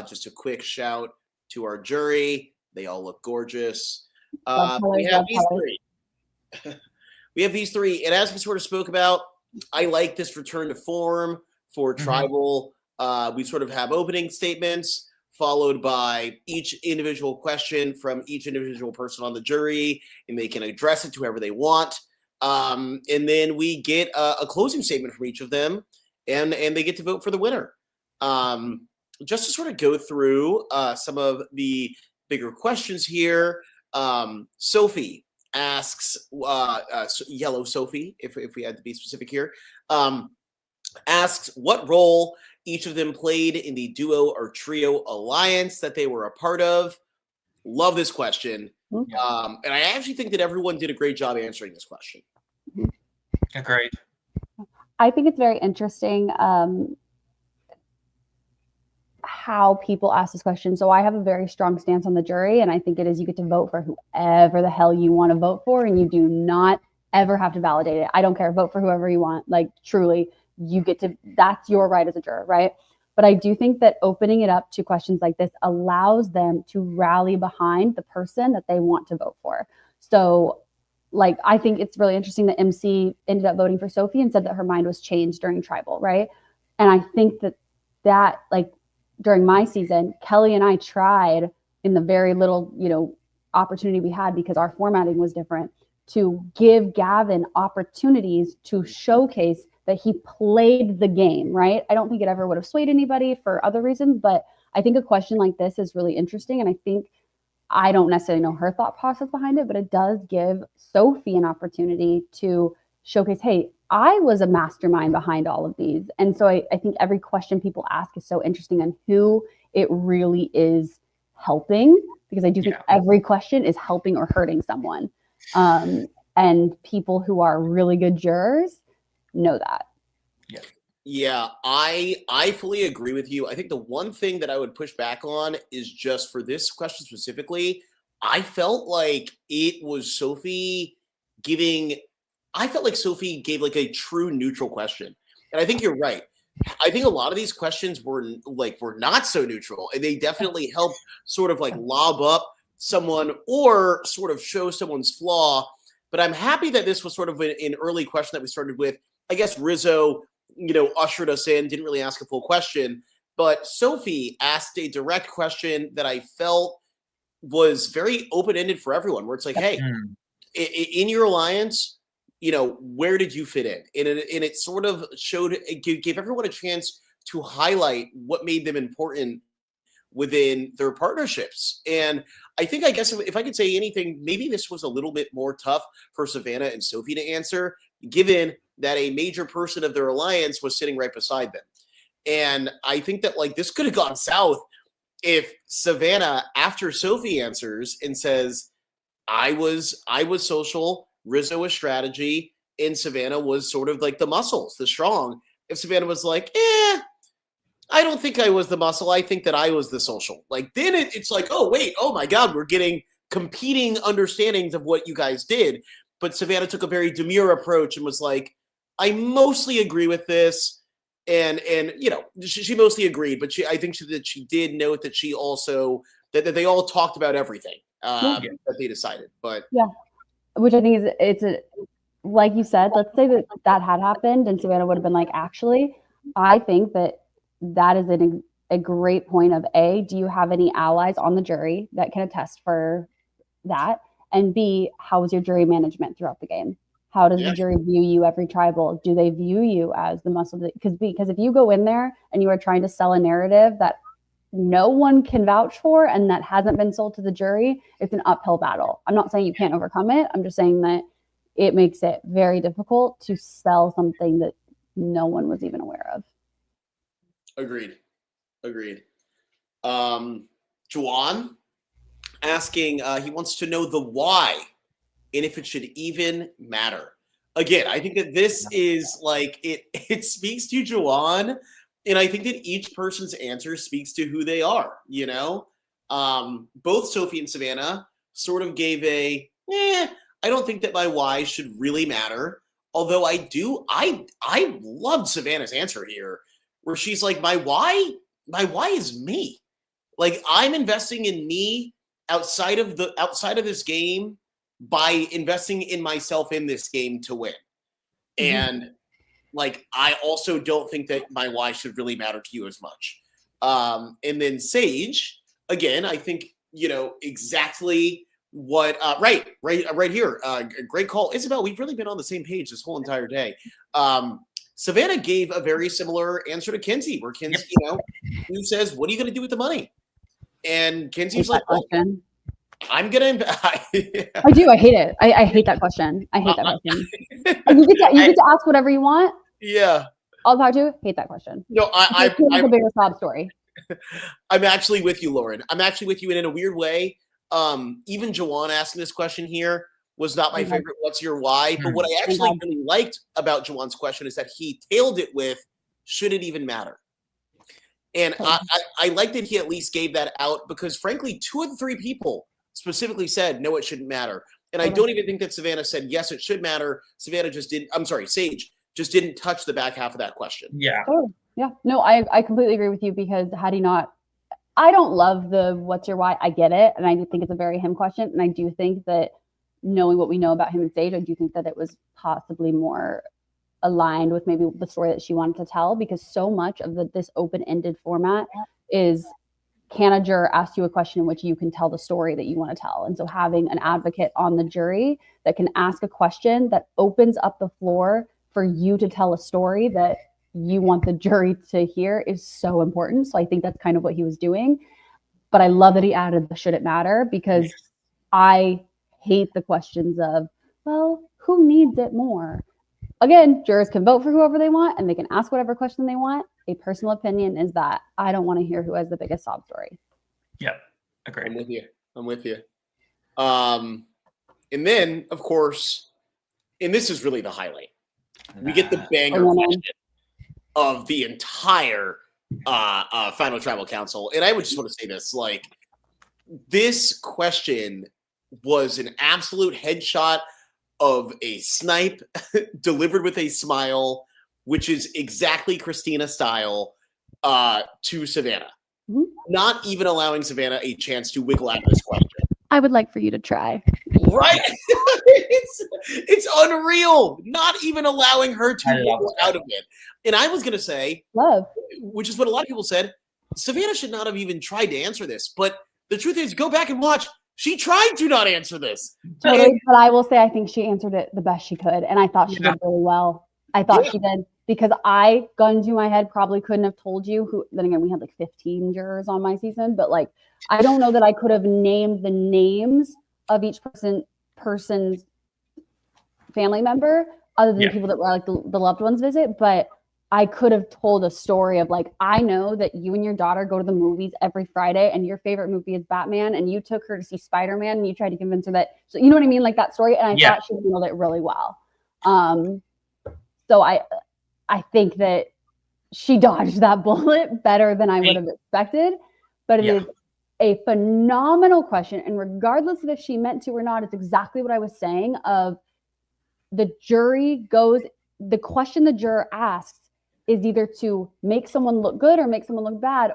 Just a quick shout to our jury. They all look gorgeous. We have these three. We have these three. And as we sort of spoke about, I like this return to form for tribal. We sort of have opening statements followed by each individual question from each individual person on the jury, and they can address it to whoever they want. And then we get a closing statement from each of them, and they get to vote for the winner. Just to sort of go through some of the bigger questions here, Sophie asks, Yellow Sophie, if we had to be specific here, asks what role each of them played in the duo or trio alliance that they were a part of. Love this question. And I actually think that everyone did a great job answering this question. Agreed. I think it's very interesting how people ask this question. So I have a very strong stance on the jury, and I think it is you get to vote for whoever the hell you want to vote for, and you do not ever have to validate it. I don't care. Vote for whoever you want. Like, truly, you get to, that's your right as a juror, right? But I do think that opening it up to questions like this allows them to rally behind the person that they want to vote for. So, like, I think it's really interesting that MC ended up voting for Sophie and said that her mind was changed during tribal, right? And I think that like, during my season, Kelly and I tried in the very little, opportunity we had, because our formatting was different, to give Gavin opportunities to showcase that he played the game, right? I don't think it ever would have swayed anybody for other reasons, but I think a question like this is really interesting. And I think, I don't necessarily know her thought process behind it, but it does give Sophie an opportunity to showcase, hey, I was a mastermind behind all of these. And so I think every question people ask is so interesting on who it really is helping, because I do think every question is helping or hurting someone. And people who are really good jurors know that. Yeah, I fully agree with you. I think the one thing that I would push back on is just for this question specifically, I felt like it was Sophie Sophie gave like a true neutral question. And I think you're right. I think a lot of these questions were not so neutral, and they definitely helped sort of like lob up someone or sort of show someone's flaw. But I'm happy that this was sort of an early question that we started with. I guess Rizzo, ushered us in, didn't really ask a full question, but Sophie asked a direct question that I felt was very open-ended for everyone, where it's like, hey, in your alliance, where did you fit in? And it sort of gave everyone a chance to highlight what made them important within their partnerships. And I guess if I could say anything, maybe this was a little bit more tough for Savannah and Sophie to answer, given that a major person of their alliance was sitting right beside them. And I think that like this could have gone south if Savannah, after Sophie answers and says, I was social, Rizzo was strategy, and Savannah was sort of like the muscles, the strong. If Savannah was like, I don't think I was the muscle, I think that I was the social. Like, then it's like, oh, wait, oh my God, we're getting competing understandings of what you guys did. But Savannah took a very demure approach and was like, I mostly agree with this. And she mostly agreed, but I think that she did note that she also, that they all talked about everything that they decided. But which I think it's like you said, let's say that had happened and Savannah would have been like, actually, I think that is a great point of A, do you have any allies on the jury that can attest for that? And B, how was your jury management throughout the game? How does the jury view you every tribal? Do they view you as the muscle? Because if you go in there and you are trying to sell a narrative that no one can vouch for and that hasn't been sold to the jury, it's an uphill battle. I'm not saying you can't overcome it. I'm just saying that it makes it very difficult to sell something that no one was even aware of. Agreed. Juwan? asking, he wants to know the why and if it should even matter. Again, I think that this is like it speaks to Joanne, and I think that each person's answer speaks to who they are, you know? Both Sophie and Savannah sort of gave I don't think that my why should really matter. Although I loved Savannah's answer here, where she's like, my why is me. Like, I'm investing in me outside of this game by investing in myself in this game to win. And like, I also don't think that my why should really matter to you as much. And then Sage, again, I think, you know, exactly what right here. Great call. Isabel, we've really been on the same page this whole entire day. Savannah gave a very similar answer to Kinsey, where Kinsey, you know, who says, what are you going to do with the money? And Kinsey's like, well, I'm going to I do. I hate it. I hate that question. I hate that question. You get to ask whatever you want. Yeah. I'll talk to you. Hate that question. No, I'm a bigger sob story. I'm actually with you, Lauren. I'm actually with you, and in a weird way, even Joanne asking this question here was not my favorite. What's your why? But what I actually really liked about Joanne's question is that he tailed it with, should it even matter? And I like that he at least gave that out, because frankly, 2 of the 3 people specifically said, no, it shouldn't matter. And I don't even think that Savannah said, yes, it should matter. Sage just didn't touch the back half of that question. Yeah. Oh, yeah. No, I completely agree with you, because had he not, I don't love the what's your why. I get it. And I do think it's a very him question. And I do think that knowing what we know about him and Sage, I do think that it was possibly more aligned with maybe the story that she wanted to tell, because so much of this open-ended format is, can a juror ask you a question in which you can tell the story that you want to tell? And so having an advocate on the jury that can ask a question that opens up the floor for you to tell a story that you want the jury to hear is so important. So I think that's kind of what he was doing. But I love that he added the should it matter, because I hate the questions of, well, who needs it more? Again, jurors can vote for whoever they want and they can ask whatever question they want. A personal opinion is that I don't want to hear who has the biggest sob story. Yeah, agreed. I'm with you. And then, of course, and this is really the highlight, we get the banger question of the entire Final Tribal Council. And I would just want to say this, like, this question was an absolute headshot of a snipe delivered with a smile, which is exactly Christina style, to Savannah. Mm-hmm. Not even allowing Savannah a chance to wiggle out of this question. I would like for you to try. Right? it's unreal. Not even allowing her to wiggle out of it. And I was going to say, which is what a lot of people said, Savannah should not have even tried to answer this. But the truth is, go back and watch. She tried to not answer this. Totally, but I will say I think she answered it the best she could. And I thought she did really well. I thought she did, because I, gun to my head, probably couldn't have told you who. Then again, we had like 15 jurors on my season. But like, I don't know that I could have named the names of each person's family member, other than people that were like the loved ones visit. But I could have told a story of like, I know that you and your daughter go to the movies every Friday and your favorite movie is Batman, and you took her to see Spider-Man and you tried to convince her that, so you know what I mean? Like that story. And I thought she handled it really well. So I think that she dodged that bullet better than I would have expected, but it is a phenomenal question. And regardless of if she meant to or not, it's exactly what I was saying of the jury goes, the question the juror asks is either to make someone look good or make someone look bad,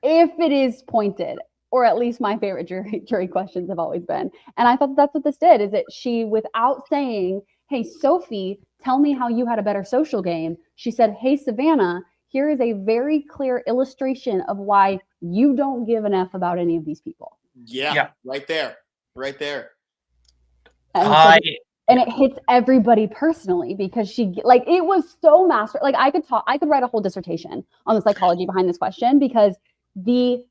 if it is pointed, or at least my favorite jury questions have always been. And I thought that's what this did, is that she, without saying, hey, Sophie, tell me how you had a better social game, she said, hey, Savannah, here is a very clear illustration of why you don't give an F about any of these people. Yeah. Right there. And it hits everybody personally, because she, like, it was so master. Like, I could write a whole dissertation on the psychology behind this question, because it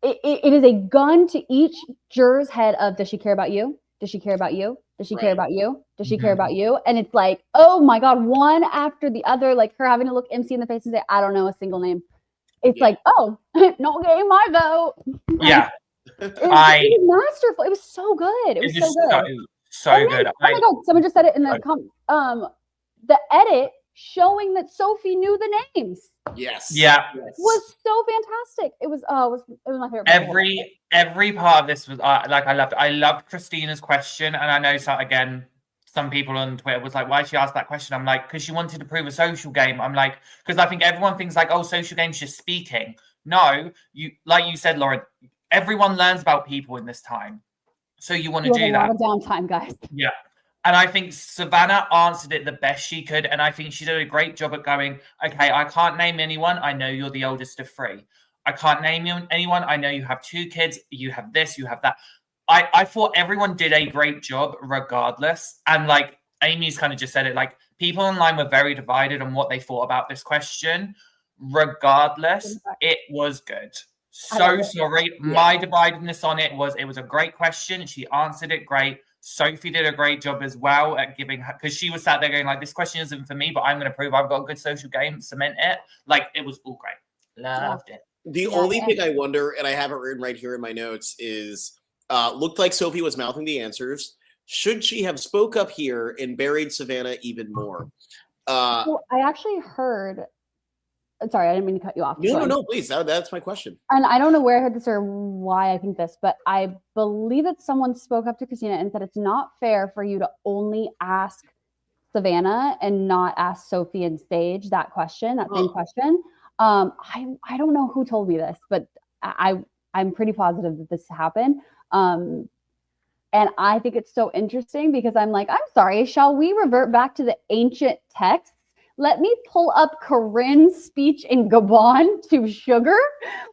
is a gun to each juror's head of, does she care about you? Does she care about you? Does she care about you? Does she care about you? And it's like, oh my God, one after the other, like her having to look MC in the face and say, I don't know a single name. It's like, oh, no game, my vote. Yeah. It was masterful. It was so good. It was so good. So good. Oh my god! Someone just said it in the the edit showing that Sophie knew the names. Yes. Yeah. Was so fantastic. It was my favorite part. Every part of this was like I loved Christina's question, and I know some people on Twitter was like, why she asked that question? I'm like, because she wanted to prove a social game. I'm like, because I think everyone thinks like, oh, social games just speaking. No, like you said, Lauren, everyone learns about people in this time. So you want to do that. A lot of downtime, guys. Yeah. And I think Savannah answered it the best she could. And I think she did a great job at going, okay, I can't name anyone. I know you're the oldest of 3. I can't name anyone. I know you have 2 kids. You have this, you have that. I thought everyone did a great job regardless. And like Amy's kind of just said it, like people online were very divided on what they thought about this question. Regardless, it was good. So sorry. Yeah. My dividedness on it was a great question. She answered it great. Sophie did a great job as well at giving her, because she was sat there going like, this question isn't for me, but I'm going to prove I've got a good social game, cement it. Like, it was all great. Loved it. The only thing I wonder, and I have it written right here in my notes, is looked like Sophie was mouthing the answers. Should she have spoke up here and buried Savannah even more? Well, I actually heard. Sorry, I didn't mean to cut you off. No, please. That's my question. And I don't know where I heard this or why I think this, but I believe that someone spoke up to Christina and said it's not fair for you to only ask Savannah and not ask Sophie and Sage that question, that same question. I don't know who told me this, but I'm pretty positive that this happened. And I think it's so interesting because I'm like, I'm sorry, shall we revert back to the ancient texts? Let me pull up Corinne's speech in Gabon to Sugar.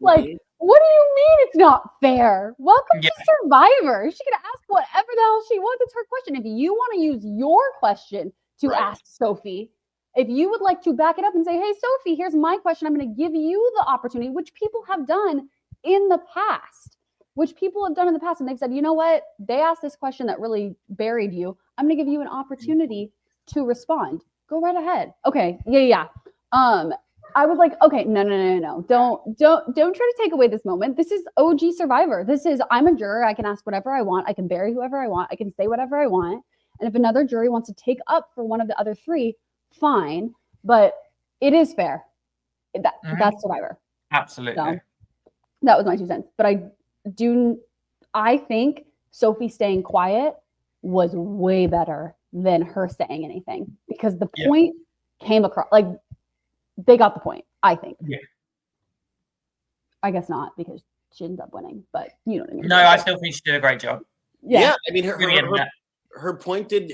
Like, what do you mean it's not fair? Welcome to Survivor. She can ask whatever the hell she wants. It's her question. If you want to use your question to ask Sophie, if you would like to back it up and say, hey, Sophie, here's my question. I'm going to give you the opportunity, which people have done in the past. And they've said, you know what? They asked this question that really buried you. I'm going to give you an opportunity to respond. Go right ahead. Okay. Yeah. I was like, okay, no. Don't try to take away this moment. This is OG Survivor. I'm a juror. I can ask whatever I want. I can bury whoever I want. I can say whatever I want. And if another jury wants to take up for one of the other 3, fine. But it is fair. That's Survivor. Absolutely. So, that was my 2 cents. But I think Sophie staying quiet was way better than her saying anything, because the point came across, like they got the point, I think. Yeah. I guess not, because she ends up winning, but you know what I mean. No, I still think she did a great job. Yeah. I mean, her point did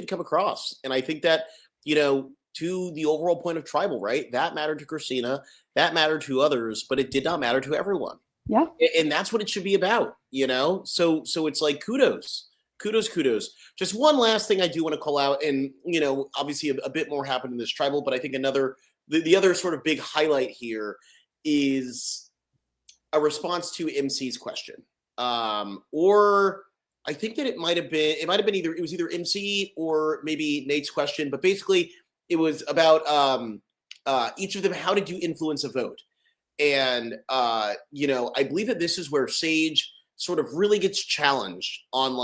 come across. And I think that, to the overall point of Tribal, right? That mattered to Christina, that mattered to others, but it did not matter to everyone. Yeah. And that's what it should be about, So it's like kudos. Just one last thing I do want to call out, and obviously a bit more happened in this Tribal, but I think the other sort of big highlight here is a response to MC's question, or I think that it might have been either MC or maybe Nate's question, but basically it was about each of them. How did you influence a vote? And I believe that this is where Sage sort of really gets challenged on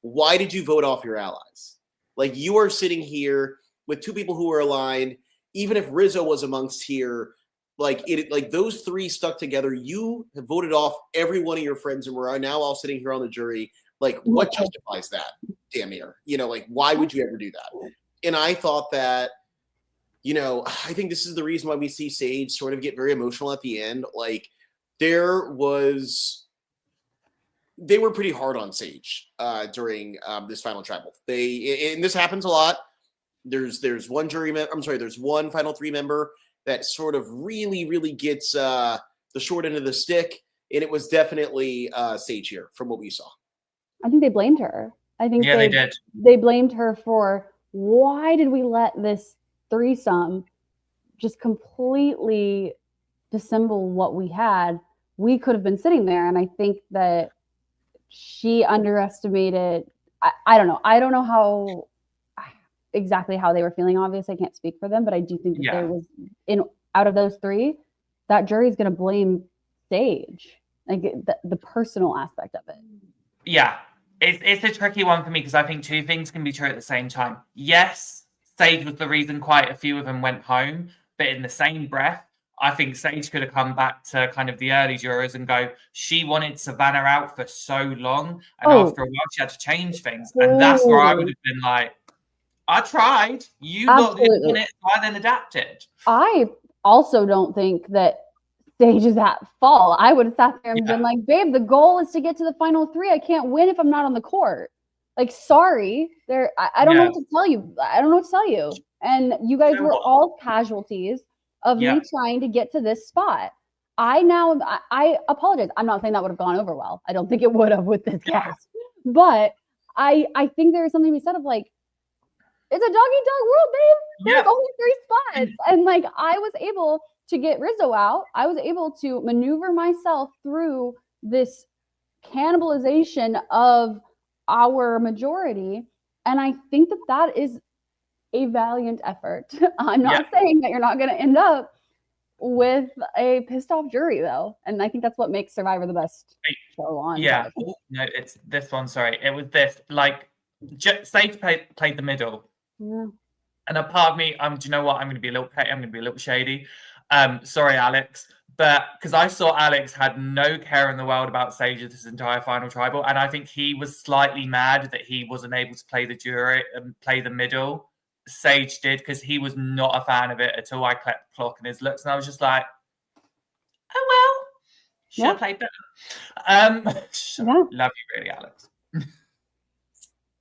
why did you vote off your allies? Like, you are sitting here with 2 people who are aligned. Even if Rizzo was amongst here, like those 3 stuck together, you have voted off every one of your friends, and we're now all sitting here on the jury. Like, what justifies that? Damn near. Why would you ever do that? And I thought that, I think this is the reason why we see Sage sort of get very emotional at the end. Like, they were pretty hard on Sage during this final Tribal. And this happens a lot. There's one there's one final 3 member that sort of really, really gets the short end of the stick, and it was definitely Sage here from what we saw. I think they blamed her. I think they did. They blamed her for, why did we let this threesome just completely dissemble what we had? We could have been sitting there, and I think that she underestimated. I don't know. I don't know exactly how they were feeling. Obviously, I can't speak for them, but I do think that there was, out of those 3, that jury's going to blame Sage. like the personal aspect of it. Yeah, it's a tricky one for me because I think two things can be true at the same time. Yes, Sage was the reason quite a few of them went home, but in the same breath, I think Sage could have come back to kind of the early jurors and go, she wanted Savannah out for so long, and after a while she had to change things. And that's where I would have been like, I tried. You got good on it, so I then adapted. I also don't think that Sage is at fault. I would have sat there and been like, babe, the goal is to get to the final 3. I can't win if I'm not on the court. Like, sorry. I don't know what to tell you. I don't know what to tell you. And you guys were all casualties of me trying to get to this spot. I apologize. I'm not saying that would have gone over well. I don't think it would have with this cast. But I think there is something to be said of like, it's a dog-eat-dog world, babe. There's only 3 spots. And like, I was able to get Rizzo out. I was able to maneuver myself through this cannibalization of our majority. And I think that that is a valiant effort. I'm not saying that you're not going to end up with a pissed off jury though. And I think that's what makes Survivor the best show on. Yeah. No, it's this one. Sorry. It was this, like, Sage played the middle. Yeah. And a part of me, do you know what? I'm going to be a little petty. I'm going to be a little shady. Sorry, Alex. But because I saw Alex had no care in the world about Sage this entire final tribal. And I think he was slightly mad that he wasn't able to play the jury and play the middle. Sage did, because he was not a fan of it at all. I kept clocking his looks and I was just like, oh, well, should have played better. Love you really, Alex.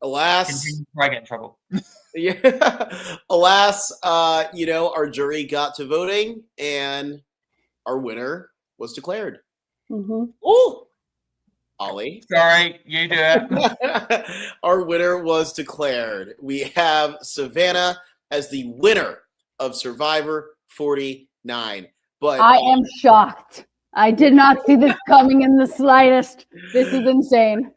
Alas, continue before I get in trouble. Alas, our jury got to voting and our winner was declared. Oh, Ollie. Sorry, you do it. Our winner was declared. We have Savannah as the winner of Survivor 49. But I am shocked. I did not see this coming in the slightest. This is insane.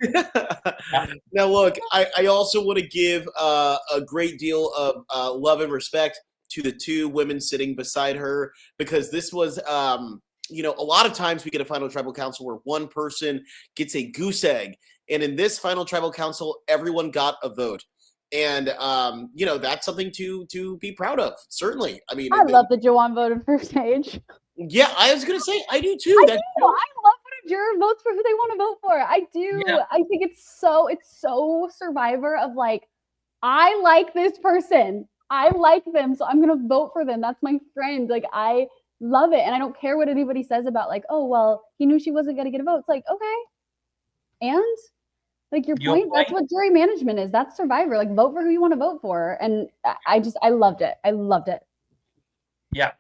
Now, look, I also want to give a great deal of love and respect to the 2 women sitting beside her, because this was, a lot of times we get a final tribal council where one person gets a goose egg. And in this final tribal council, everyone got a vote. And, that's something to be proud of, certainly. I mean, I love that Joanne voted for Sage. Yeah, I was going to say, I do too. I love when a juror votes for who they want to vote for. I do. Yeah. I think it's so Survivor of like, I like this person. I like them, so I'm going to vote for them. That's my friend. Like, I love it. And I don't care what anybody says about like, oh, well, he knew she wasn't going to get a vote. It's like, okay. And like your point, that's what jury management is. That's Survivor. Like, vote for who you want to vote for. And I loved it. I loved it. Yeah.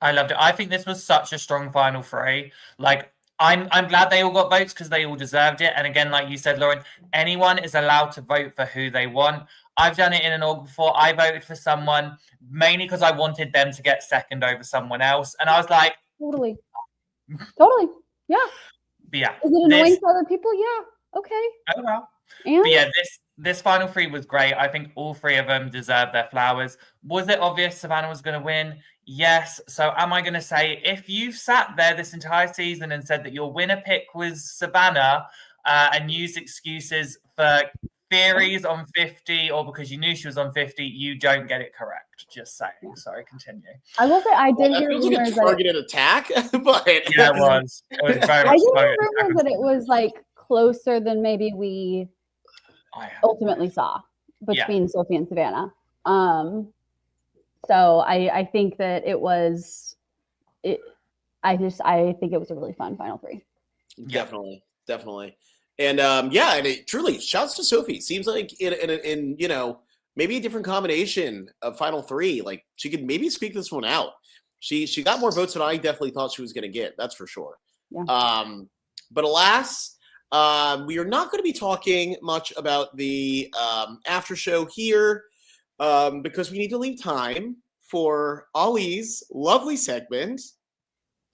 I loved it. I think this was such a strong final 3. Like, I'm glad they all got votes because they all deserved it. And again, like you said, Lauren, anyone is allowed to vote for who they want. I've done it in an org before. I voted for someone mainly because I wanted them to get second over someone else. And I was like... Totally. Yeah. But yeah. Is it annoying to other people? Yeah. Okay. Oh, well. And? But yeah, this final 3 was great. I think all 3 of them deserved their flowers. Was it obvious Savannah was going to win? Yes. So am I going to say, if you've sat there this entire season and said that your winner pick was Savannah and used excuses for theories on 50 or because you knew she was on 50, you don't get it correct. Just saying. Sorry, continue. I will say I did hear rumors like a targeted attack, but yeah, it was. It was very I did hear rumors that it was like closer than maybe we ultimately saw between Sophie and Savannah. So I think that it was I think it was a really fun final 3. Definitely. And and it truly shouts to Sophie. Seems like in maybe a different combination of final 3, like she could maybe squeak this one out. She got more votes than I definitely thought she was going to get. That's for sure. Yeah. But alas, we are not going to be talking much about the after show here because we need to leave time for Ollie's lovely segment.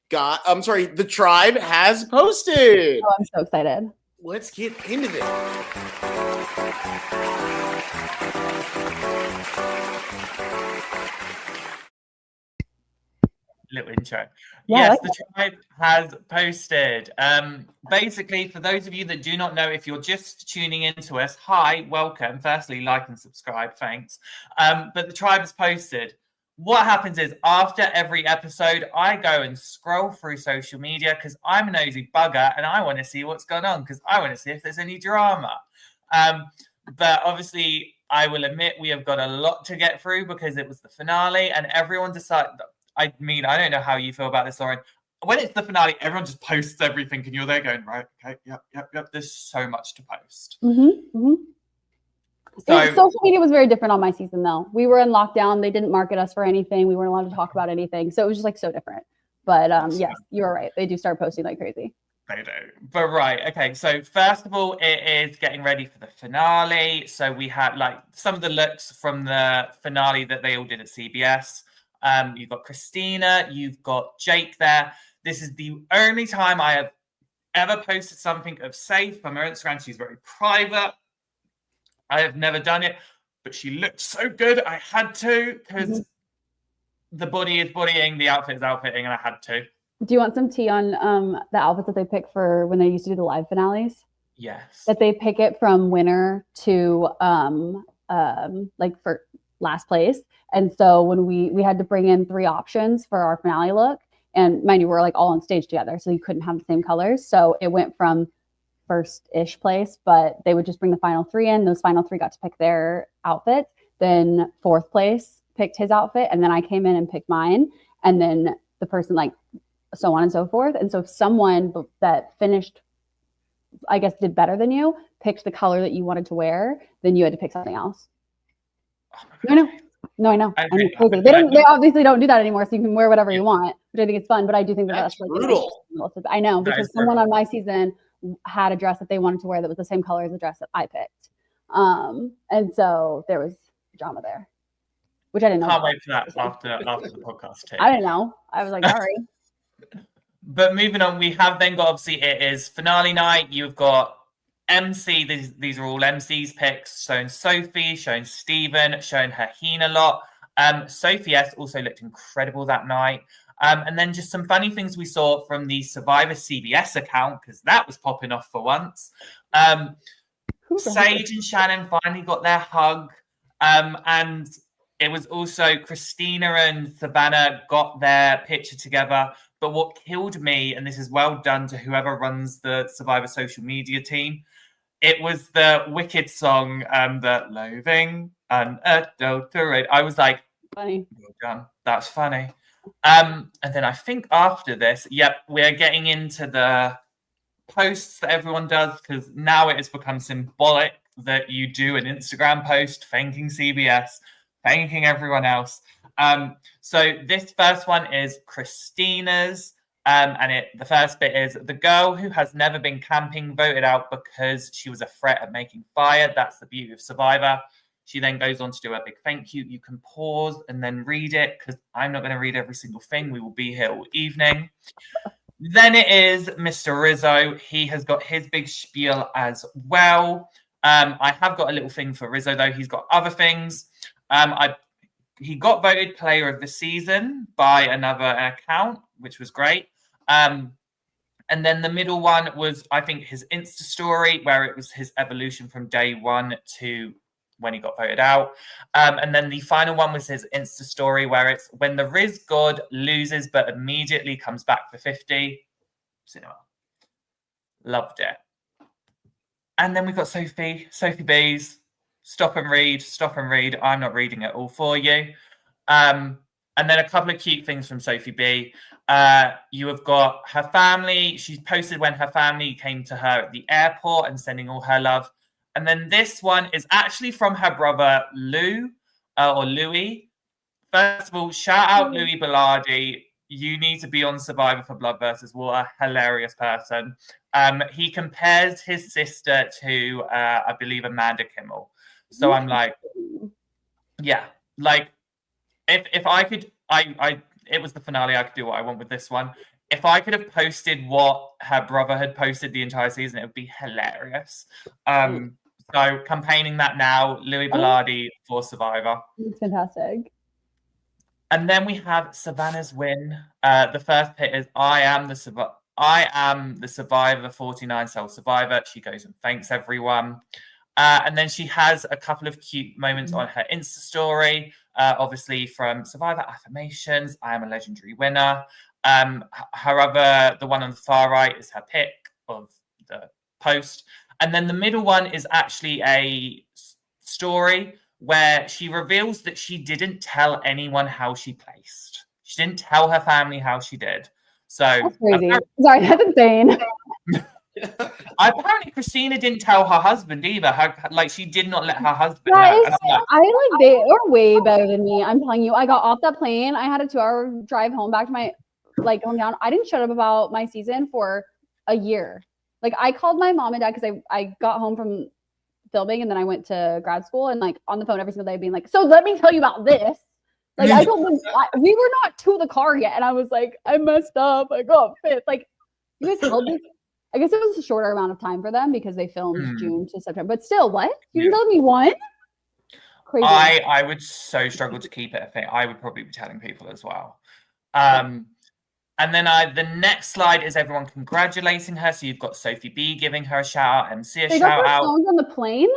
The tribe has posted. Oh, I'm so excited. Let's get into this. little intro. Yeah, I Yes, like the tribe has posted. Basically, for those of you that do not know, if you're just tuning into us, hi, welcome. Firstly, like and subscribe, thanks. But the tribe has posted. What happens is after every episode, I go and scroll through social media because I'm a nosy bugger and I want to see what's going on because I want to see if there's any drama. But obviously, I will admit we have got a lot to get through because it was the finale and everyone decided. I mean, I don't know how you feel about this, Lauren. When it's the finale, everyone just posts everything and you're there going, right, okay, yep. There's so much to post. So, social media was very different on my season, though. We were in lockdown. They didn't market us for anything. We weren't allowed to talk about anything. So it was just like so different. But yes, you were right. They do start posting like crazy. They do. But right, okay. So first of all, it is getting ready for the finale. So we have like some of the looks from the finale that they all did at CBS. You've got Christina, you've got Jake there. This is the only time I have ever posted something of Safe on her Instagram. She's very private. I have never done it, but she looked so good. I had to because the body is bodying, the outfit is outfitting, and I had to. Do you want some tea on the outfits that they pick for when they used to do the live finales? Yes. That they pick it from winner to like for last place. And so when we had to bring in 3 options for our finale look, and mind you, we're like all on stage together, so you couldn't have the same colors. So it went from first-ish place, but they would just bring the final 3 in. Those final 3 got to pick their outfit. Then 4th place picked his outfit, and then I came in and picked mine. And then the person like so on and so forth. And so if someone that finished, I guess, did better than you, picked the color that you wanted to wear, then you had to pick something else. I know. I know. They obviously don't do that anymore, so you can wear whatever you want, which I think is fun. But I do think that's like brutal. I know, because someone on my season had a dress that they wanted to wear that was the same color as the dress that I picked. And so there was drama there, which I didn't know. Can't wait for that after the podcast too. I didn't know. I was like, all right. But moving on, we have then got, obviously, it is finale night. You've got MC. These are all MC's picks. Showing Sophie, showing Stephen, showing her Hina lot. Sophie S also looked incredible that night. And then just some funny things we saw from the Survivor CBS account, because that was popping off for once. Sage and Shannon finally got their hug. And it was also Christina and Savannah got their picture together. But what killed me, and this is well done to whoever runs the Survivor social media team, it was the Wicked song, the Loathing Unadulterated. I was like, funny. Well done. That's funny. And then I think after this, we're getting into the posts that everyone does, because now it has become symbolic that you do an Instagram post thanking CBS, thanking everyone else. So this first one is Christina's, and the first bit is the girl who has never been camping voted out because she was a threat at making fire. That's the beauty of Survivor. She then goes on to do a big thank you. You can pause and then read it, because I'm not going to read every single thing. We will be here all evening. Then it is Mr. Rizzo. He has got his big spiel as well. I have got a little thing for Rizzo, though. He's got other things. He got voted player of the season by another account, which was great. And then the middle one was, I think, his Insta story, where it was his evolution from day 1 to when he got voted out. And then the final one was his Insta story, where it's when the Riz God loses but immediately comes back for 50. Cinema. Loved it. And then we've got Sophie B's. Stop and read. I'm not reading it all for you. And then a couple of cute things from Sophie B. You have got her family. She's posted when her family came to her at the airport and sending all her love. And then this one is actually from her brother Lou, or Louis. First of all, shout out Louis Bellardi. You need to be on Survivor for Blood versus Water. Hilarious person. He compares his sister to, I believe, Amanda Kimmel. So I'm like, yeah, like if I could, it was the finale. I could do what I want with this one. If I could have posted what her brother had posted the entire season, it would be hilarious. So campaigning that now, Louis Bellardi for Survivor. It's fantastic. And then we have Savannah's win. The first pit is I am the survivor, 49 Soul Survivor. She goes and thanks everyone. And then she has a couple of cute moments on her Insta story, obviously from Survivor Affirmations, I am a legendary winner. The one on the far right is her pic of the post. And then the middle one is actually a story where she reveals that she didn't tell anyone how she placed. She didn't tell her family how she did. So That's crazy. Sorry, that's insane. Apparently, Christina didn't tell her husband either. She did not let her husband That know. is, they are way better than me. I'm telling you. I got off that plane. I had a 2-hour drive home back to my hometown. I didn't shut up about my season for a year. Like I called my mom and dad because I got home from filming and then I went to grad school and on the phone every single day being like, so let me tell you about this. Like I told them we were not to the car yet, and I was like, I messed up. I got fit. Like you guys held this. I guess it was a shorter amount of time for them because they filmed June to September. But still, what? You didn't tell me one? Crazy. I would so struggle to keep it a thing. I would probably be telling people as well. And then the next slide is everyone congratulating her. So you've got Sophie B giving her a shout out, MC a they shout got their out. phones on the plane?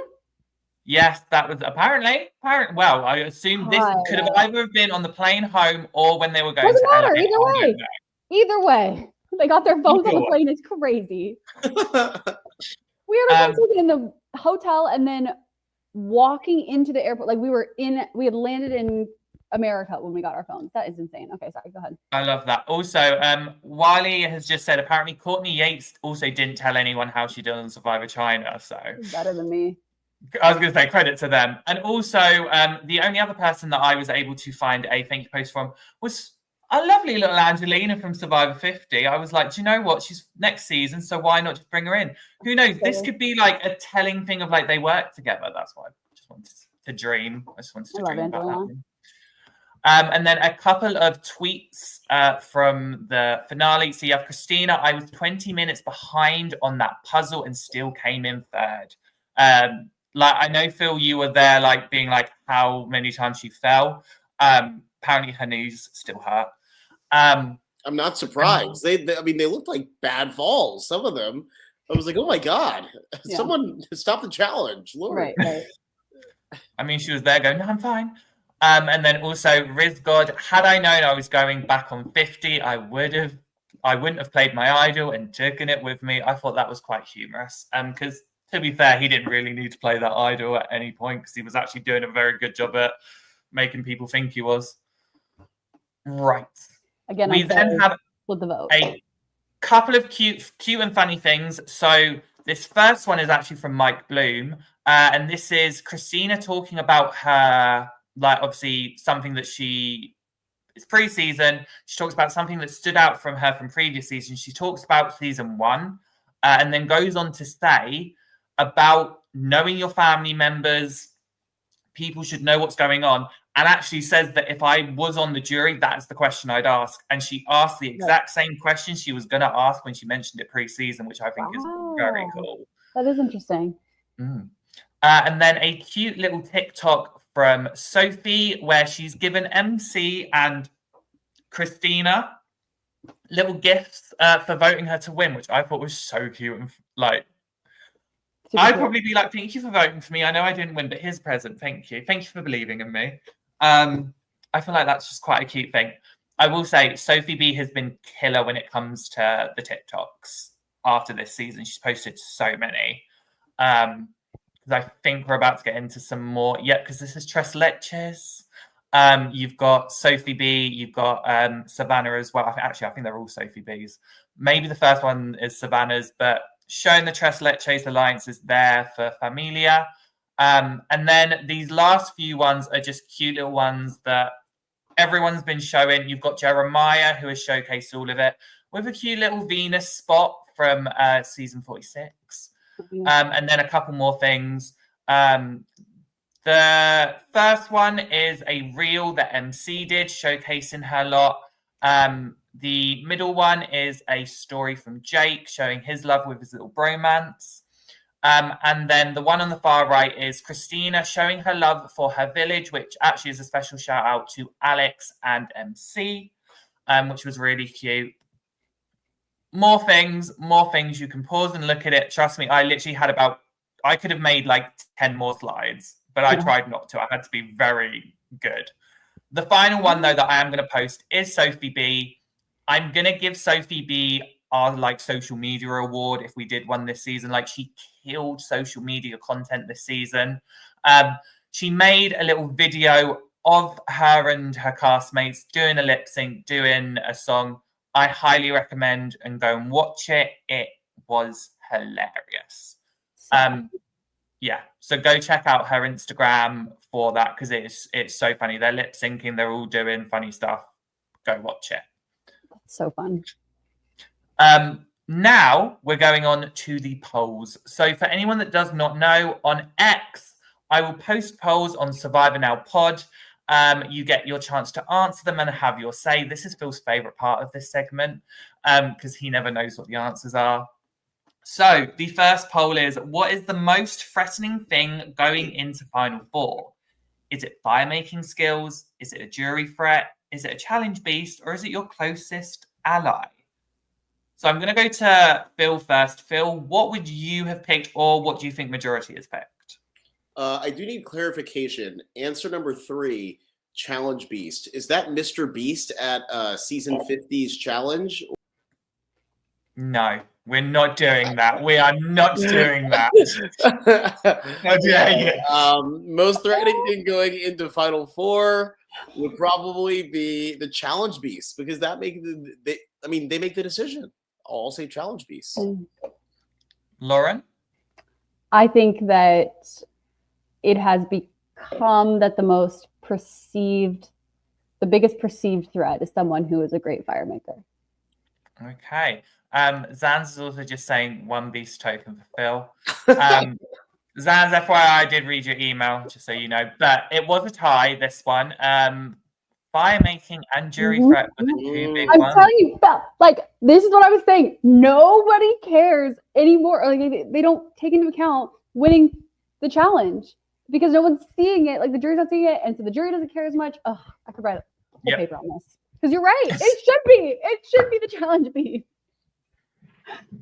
Yes, that was apparently. Well, I assume this could have either been on the plane home or when they were going Doesn't to matter. LA. Either way. Either way. They got their phones on the plane. It's crazy. We had our phones in the hotel and then walking into the airport. Like we had landed in America when we got our phones. That is insane. Okay, sorry, go ahead. I love that. Also, Wiley has just said apparently Courtney Yates also didn't tell anyone how she did on Survivor China. So better than me. I was going to say credit to them. And also, the only other person that I was able to find a thank you post from was a lovely little Angelina from Survivor 50. I was like, do you know what? She's next season, so why not just bring her in? Who knows? This could be like a telling thing of they work together. That's why I just wanted to dream. I just wanted to dream about that. And then a couple of tweets from the finale. So you have Christina. I was 20 minutes behind on that puzzle and still came in third. I know, Phil, you were there, being how many times she fell. Apparently her knees still hurt. I'm not surprised. They looked like bad falls. Some of them. I was like, oh my God, someone stop the challenge. Lord. Right. I mean, she was there going, no, I'm fine. And then also Riz God, had I known I was going back on 50, I wouldn't have played my idol and taken it with me. I thought that was quite humorous. Because to be fair, he didn't really need to play that idol at any point because he was actually doing a very good job at making people think he was. Right. Again, we then have with the vote. A couple of cute and funny things. So this first one is actually from Mike Bloom. And this is Christina talking about her, obviously something that it's pre-season. She talks about something that stood out from her from previous seasons. She talks about season 1 and then goes on to say about knowing your family members. People should know what's going on. And actually says that if I was on the jury, that's the question I'd ask. And she asked the exact same question she was going to ask when she mentioned it pre-season, which I think is very cool. That is interesting. And then a cute little TikTok from Sophie where she's given MC and Christina little gifts for voting her to win, which I thought was so cute. And I'd probably be like, thank you for voting for me. I know I didn't win, but here's a present. Thank you. Thank you for believing in me. I feel like that's just quite a cute thing. I will say Sophie B has been killer when it comes to the TikToks after this season. She's posted so many. Because I think we're about to get into some more. Yeah, because this is Tres Leches. You've got Sophie B. You've got Savannah as well. I think they're all Sophie B's. Maybe the first one is Savannah's, but showing the Tres Leches alliance is there for Familia. And then these last few ones are just cute little ones that everyone's been showing. You've got Jeremiah, who has showcased all of it, with a cute little Venus spot from season 46. And then a couple more things. The first one is a reel that MC did, showcasing her lot. The middle one is a story from Jake, showing his love with his little bromance. And then the one on the far right is Christina showing her love for her village, which actually is a special shout out to Alex and MC, which was really cute. More things. You can pause and look at it. Trust me, I literally had I could have made like 10 more slides, but I tried not to. I had to be very good. The final one, though, that I am going to post is Sophie B. I'm going to give Sophie B our like social media award if we did one this season. Like, she killed social media content this season. She made a little video of her and her castmates doing a lip sync, doing a song. I highly recommend and go and watch it. It was hilarious. Yeah, so go check out her Instagram for that because it's so funny. They're lip syncing, they're all doing funny stuff. Go watch it. That's so fun. Now we're going on to the polls. So for anyone that does not know, on X, I will post polls on Survivor Now Pod. You get your chance to answer them and have your say. This is Phil's favorite part of this segment because he never knows what the answers are. So the first poll is, what is the most threatening thing going into Final Four? Is it fire-making skills? Is it a jury threat? Is it a challenge beast? Or is it your closest ally? So I'm going to go to Phil first. Phil, what would you have picked, or what do you think majority has picked? I do need clarification. Answer number 3, challenge beast. Is that Mr. Beast at season 50's challenge? No, we're not doing that. We are not doing that. How dare you? Most threatening thing going into Final Four would probably be the challenge beast because they make the decision. I'll say challenge beast. Lauren? I think that it has become that the biggest perceived threat is someone who is a great fire maker. Okay. Zanz is also just saying one beast token for Phil. Zanz, FYI, I did read your email, just so you know. But it was a tie, this one. Fire making and jury threat were the two big ones. I'm telling you, like, this is what I was saying. Nobody cares anymore. Like, they don't take into account winning the challenge because no one's seeing it. Like, the jury's not seeing it, and so the jury doesn't care as much. Oh, I could write a whole paper on this. Because you're right. It should be. It should be the challenge beast.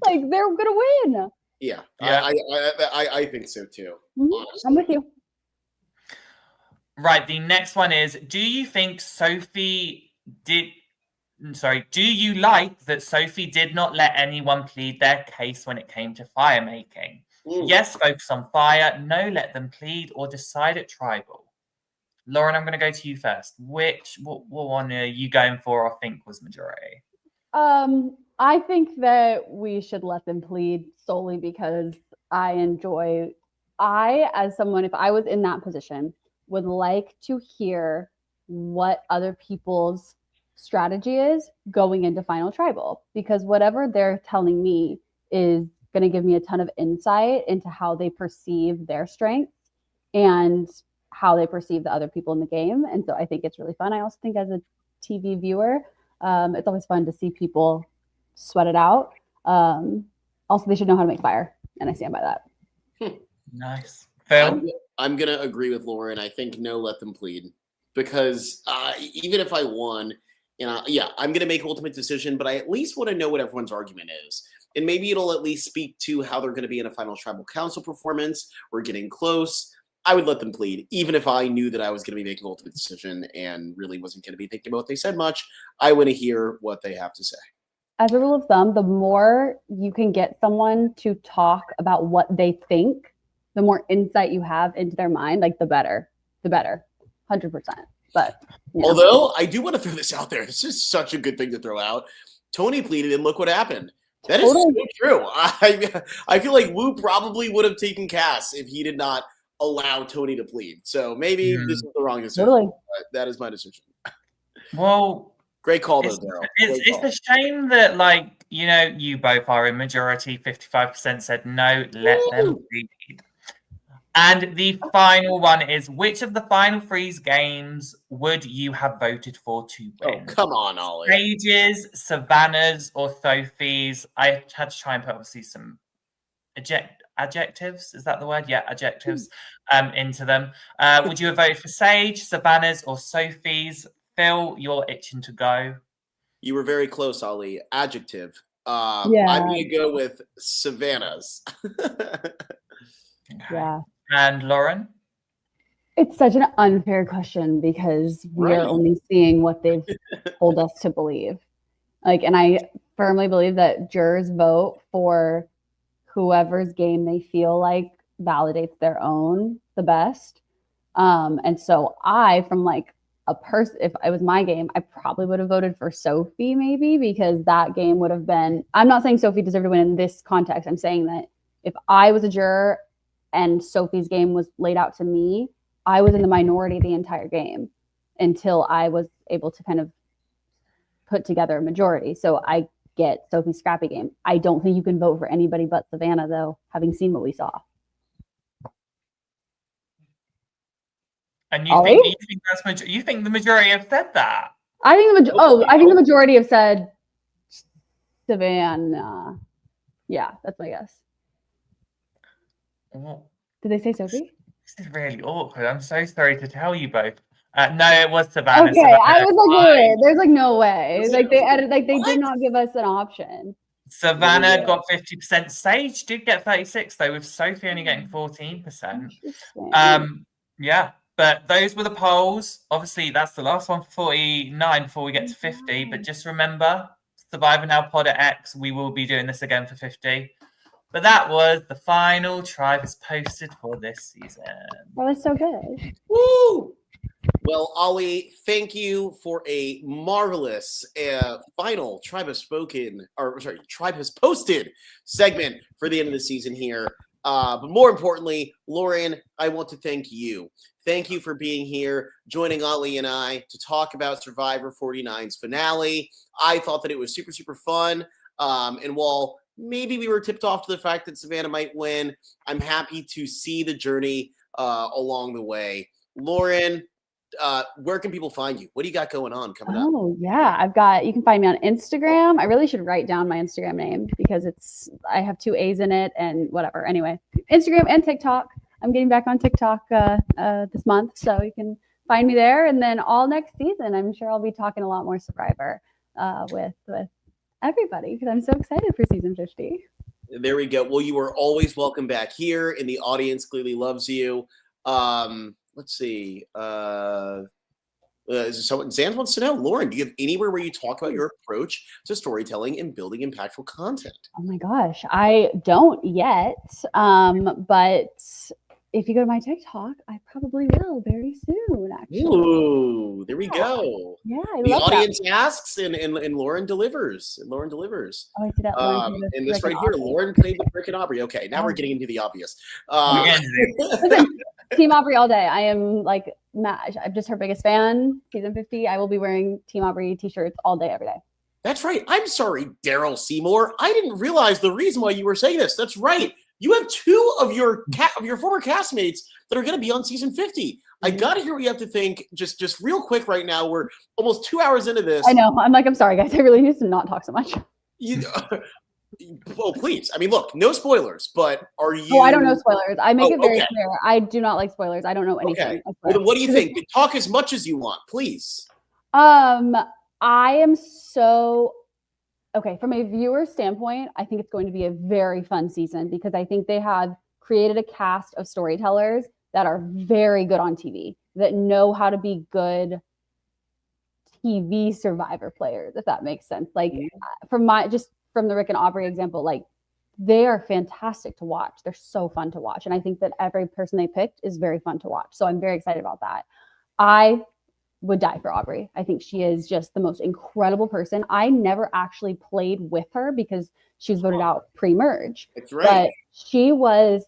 Like, they're gonna win. Yeah. I think so too. I'm with you. Right. The next one is: do you think do you like that Sophie did not let anyone plead their case when it came to fire making? Yes, focus on fire. No, let them plead or decide at tribal. Lauren, I'm going to go to you first. What one are you going for or think was majority? I think that we should let them plead solely because as someone, if I was in that position, would like to hear what other people's strategy is going into Final Tribal, because whatever they're telling me is going to give me a ton of insight into how they perceive their strengths and how they perceive the other people in the game. And so I think it's really fun. I also think as a TV viewer, it's always fun to see people sweat it out. Also, they should know how to make fire, and I stand by that. Nice. Phil? I'm going to agree with Lauren. I think no, let them plead. Because even if I won, I'm going to make ultimate decision, but I at least want to know what everyone's argument is. And maybe it'll at least speak to how they're going to be in a final tribal council performance. We're getting close. I would let them plead, even if I knew that I was going to be making ultimate decision and really wasn't going to be thinking about what they said much. I want to hear what they have to say. As a rule of thumb, the more you can get someone to talk about what they think, the more insight you have into their mind, like the better, 100%. But although I do want to throw this out there, this is such a good thing to throw out. Tony pleaded, and look what happened. That is so true. I feel like Wu probably would have taken Cass if he did not allow Tony to plead. So maybe this is the wrong decision. Totally. But that is my decision. Well, great call, though, Daryl. It's a shame that, you both are in majority. 55% said no, let them plead. And the final one is, which of the final three's games would you have voted for to win? Oh, come on, Ollie. Stages, Savannah's, or Sophie's? I had to try and put obviously some adjectives. Is that the word? Yeah, adjectives into them. Would you have voted for Sage, Savannah's, or Sophie's? Phil, you're itching to go. You were very close, Ali. Adjective. Yeah. I'm going to go with Savannah's. Yeah. And Lauren? It's such an unfair question because we Right. are only seeing what they've told us to believe. Like, and I firmly believe that jurors vote for whoever's game they feel like validates their own the best. And so from like a person, if it was my game, I probably would have voted for Sophie maybe because that game would have been, I'm not saying Sophie deserved to win in this context. I'm saying that if I was a juror and Sophie's game was laid out to me, I was in the minority the entire game until I was able to kind of put together a majority. So I get Sophie's scrappy game. I don't think you can vote for anybody but Savannah, though, having seen what we saw. And Ollie? you think the majority have said that? I think the majority have said Savannah. Yeah, that's my guess. Well, Did they say Sophie? this is really awkward. I'm so sorry to tell you both. No, it was Savannah. Okay, Savannah, I was like, fine. wait, there's like no way. Was Like it- they added, like they What? did not give us an option. Savannah Yeah. got 50%. Sage did get 36 though, with Sophie only getting 14%. Interesting. Yeah, but those were the polls. Obviously, that's the last one for 49 before we get to 50. But just remember, Survivor Now Pod at X, we will be doing this again for 50. But that was the final tribe is posted for this season. That was so good. Woo! Well, Ollie, thank you for a marvelous final Tribe Has Posted segment for the end of the season here. But more importantly, Lauren, I want to thank you. Thank you for being here, joining Ollie and I to talk about Survivor 49's finale. I thought that it was super, super fun. And while maybe we were tipped off to the fact that Savannah might win, I'm happy to see the journey along the way. Lauren, where can people find you? What do you got going on coming up? Oh yeah, you can find me on Instagram. I really should write down my Instagram name because I have 2 A's in it and whatever. Anyway, Instagram and TikTok. I'm getting back on TikTok this month, so you can find me there. And then all next season, I'm sure I'll be talking a lot more Survivor with everybody because I'm so excited for season 50. There we go. Well, you are always welcome back here, and the audience clearly loves you. Let's see. Zan wants to know, Lauren, do you have anywhere where you talk about your approach to storytelling and building impactful content? Oh my gosh, I don't yet. But if you go to my TikTok, I probably will very soon, actually. Ooh, there we go. Yeah, I The love audience asks, and Lauren delivers. And Lauren delivers. that. Oh, I see that. Lauren did And this Rick right here, Aubrey. Lauren played with Rick and Aubrey. Okay, now we're getting into the obvious. Team Aubrey all day. I am like, I'm just her biggest fan. Season 50, I will be wearing Team Aubrey t-shirts all day, every day. That's right. I'm sorry, Daryl Seymour. I didn't realize the reason why you were saying this. That's right. You have 2 of your former castmates that are going to be on season 50. I got to hear what you have to think. Just real quick right now. We're almost 2 hours into this. I know. I'm sorry, guys. I really need to not talk so much. Well, please. I mean, look, no spoilers, but are you... Oh, I don't know spoilers. I make it very okay. clear. I do not like spoilers. I don't know anything. Okay. Well, then what do you think? Talk as much as you want, please. I am so... Okay, from a viewer standpoint, I think it's going to be a very fun season because I think they have created a cast of storytellers that are very good on TV, that know how to be good TV Survivor players, if that makes sense. Like from the Rick and Aubrey example, like they are fantastic to watch. They're so fun to watch. And I think that every person they picked is very fun to watch. So I'm very excited about that. I would die for Aubrey. I think she is just the most incredible person. I never actually played with her because she was voted out pre-merge. That's right. But she was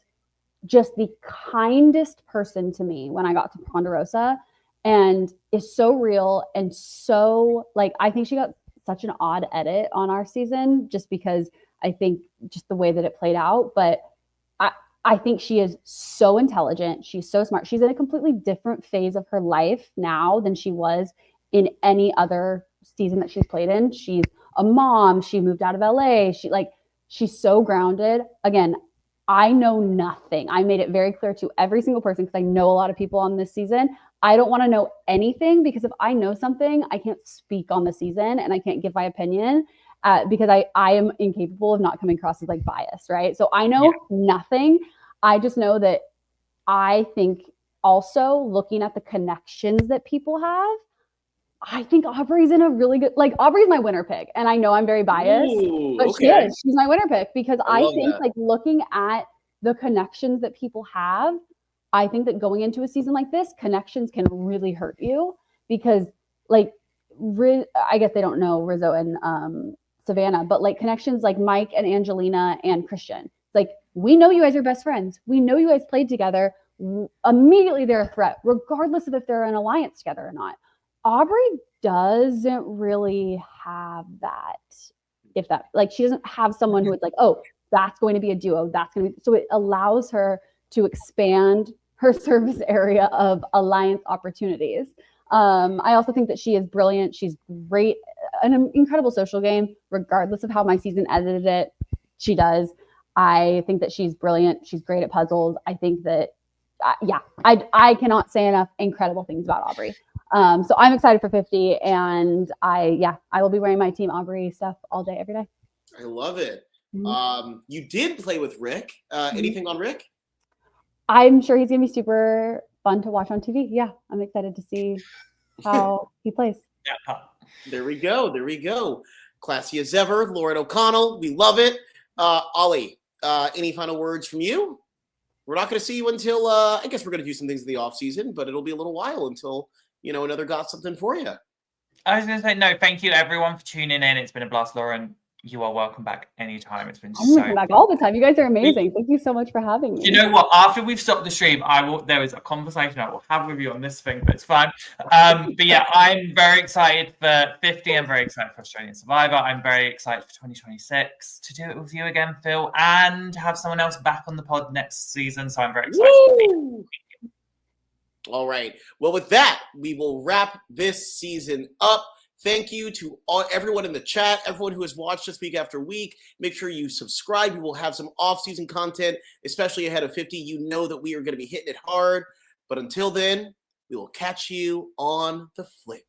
just the kindest person to me when I got to Ponderosa and is so real and so like, I think she got such an odd edit on our season just because I think just the way that it played out. But I think she is so intelligent. She's so smart. She's in a completely different phase of her life now than she was in any other season that she's played in. She's a mom. She moved out of LA. She's so grounded. Again, I know nothing. I made it very clear to every single person because I know a lot of people on this season. I don't want to know anything because if I know something, I can't speak on the season and I can't give my opinion because I am incapable of not coming across as like biased, right? So I know nothing. I just know that I think also looking at the connections that people have, I think Aubrey's in a really good, like Aubrey's my winner pick. And I know I'm very biased, Ooh, but she okay. is. She's my winner pick because I I love think that. like looking at the connections that people have, I think that going into a season like this, connections can really hurt you because like, I guess they don't know Rizzo and Savannah, but like connections like Mike and Angelina and Christian, like we know you guys are best friends. We know you guys played together. Immediately they're a threat, regardless of if they're in alliance together or not. Aubrey doesn't really have that. If that, like, she doesn't have someone who is like, oh, that's going to be a duo. That's going to be, so it allows her to expand her service area of alliance opportunities. I also think that she is brilliant. She's great, an incredible social game, regardless of how my season edited it. She does. I think that she's brilliant. She's great at puzzles. I think that, I cannot say enough incredible things about Aubrey. So I'm excited for 50, and I will be wearing my Team Aubrey stuff all day, every day. I love it. Mm-hmm. You did play with Rick. Anything on Rick? I'm sure he's gonna be super fun to watch on TV. Yeah, I'm excited to see how he plays. Yeah. There we go. There we go. Classy as ever, Lauren O'Connell. We love it. Ollie, any final words from you? We're not going to see you until, I guess we're going to do some things in the off season, but it'll be a little while until, another got something for you. I was going to say, no, thank you everyone for tuning in. It's been a blast, Lauren. You are welcome back anytime. It's been I'm gonna come back all the time. You guys are amazing. Thank you so much for having me. You know what? After we've stopped the stream, there is a conversation I will have with you on this thing, but it's fine. But yeah, I'm very excited for 50. I'm very excited for Australian Survivor. I'm very excited for 2026 to do it with you again, Phil, and have someone else back on the pod next season. So I'm very excited. All right. Well, with that, we will wrap this season up. Thank you to everyone in the chat, everyone who has watched us week after week. Make sure you subscribe. We will have some off-season content, especially ahead of 50. You know that we are going to be hitting it hard. But until then, we will catch you on the flip.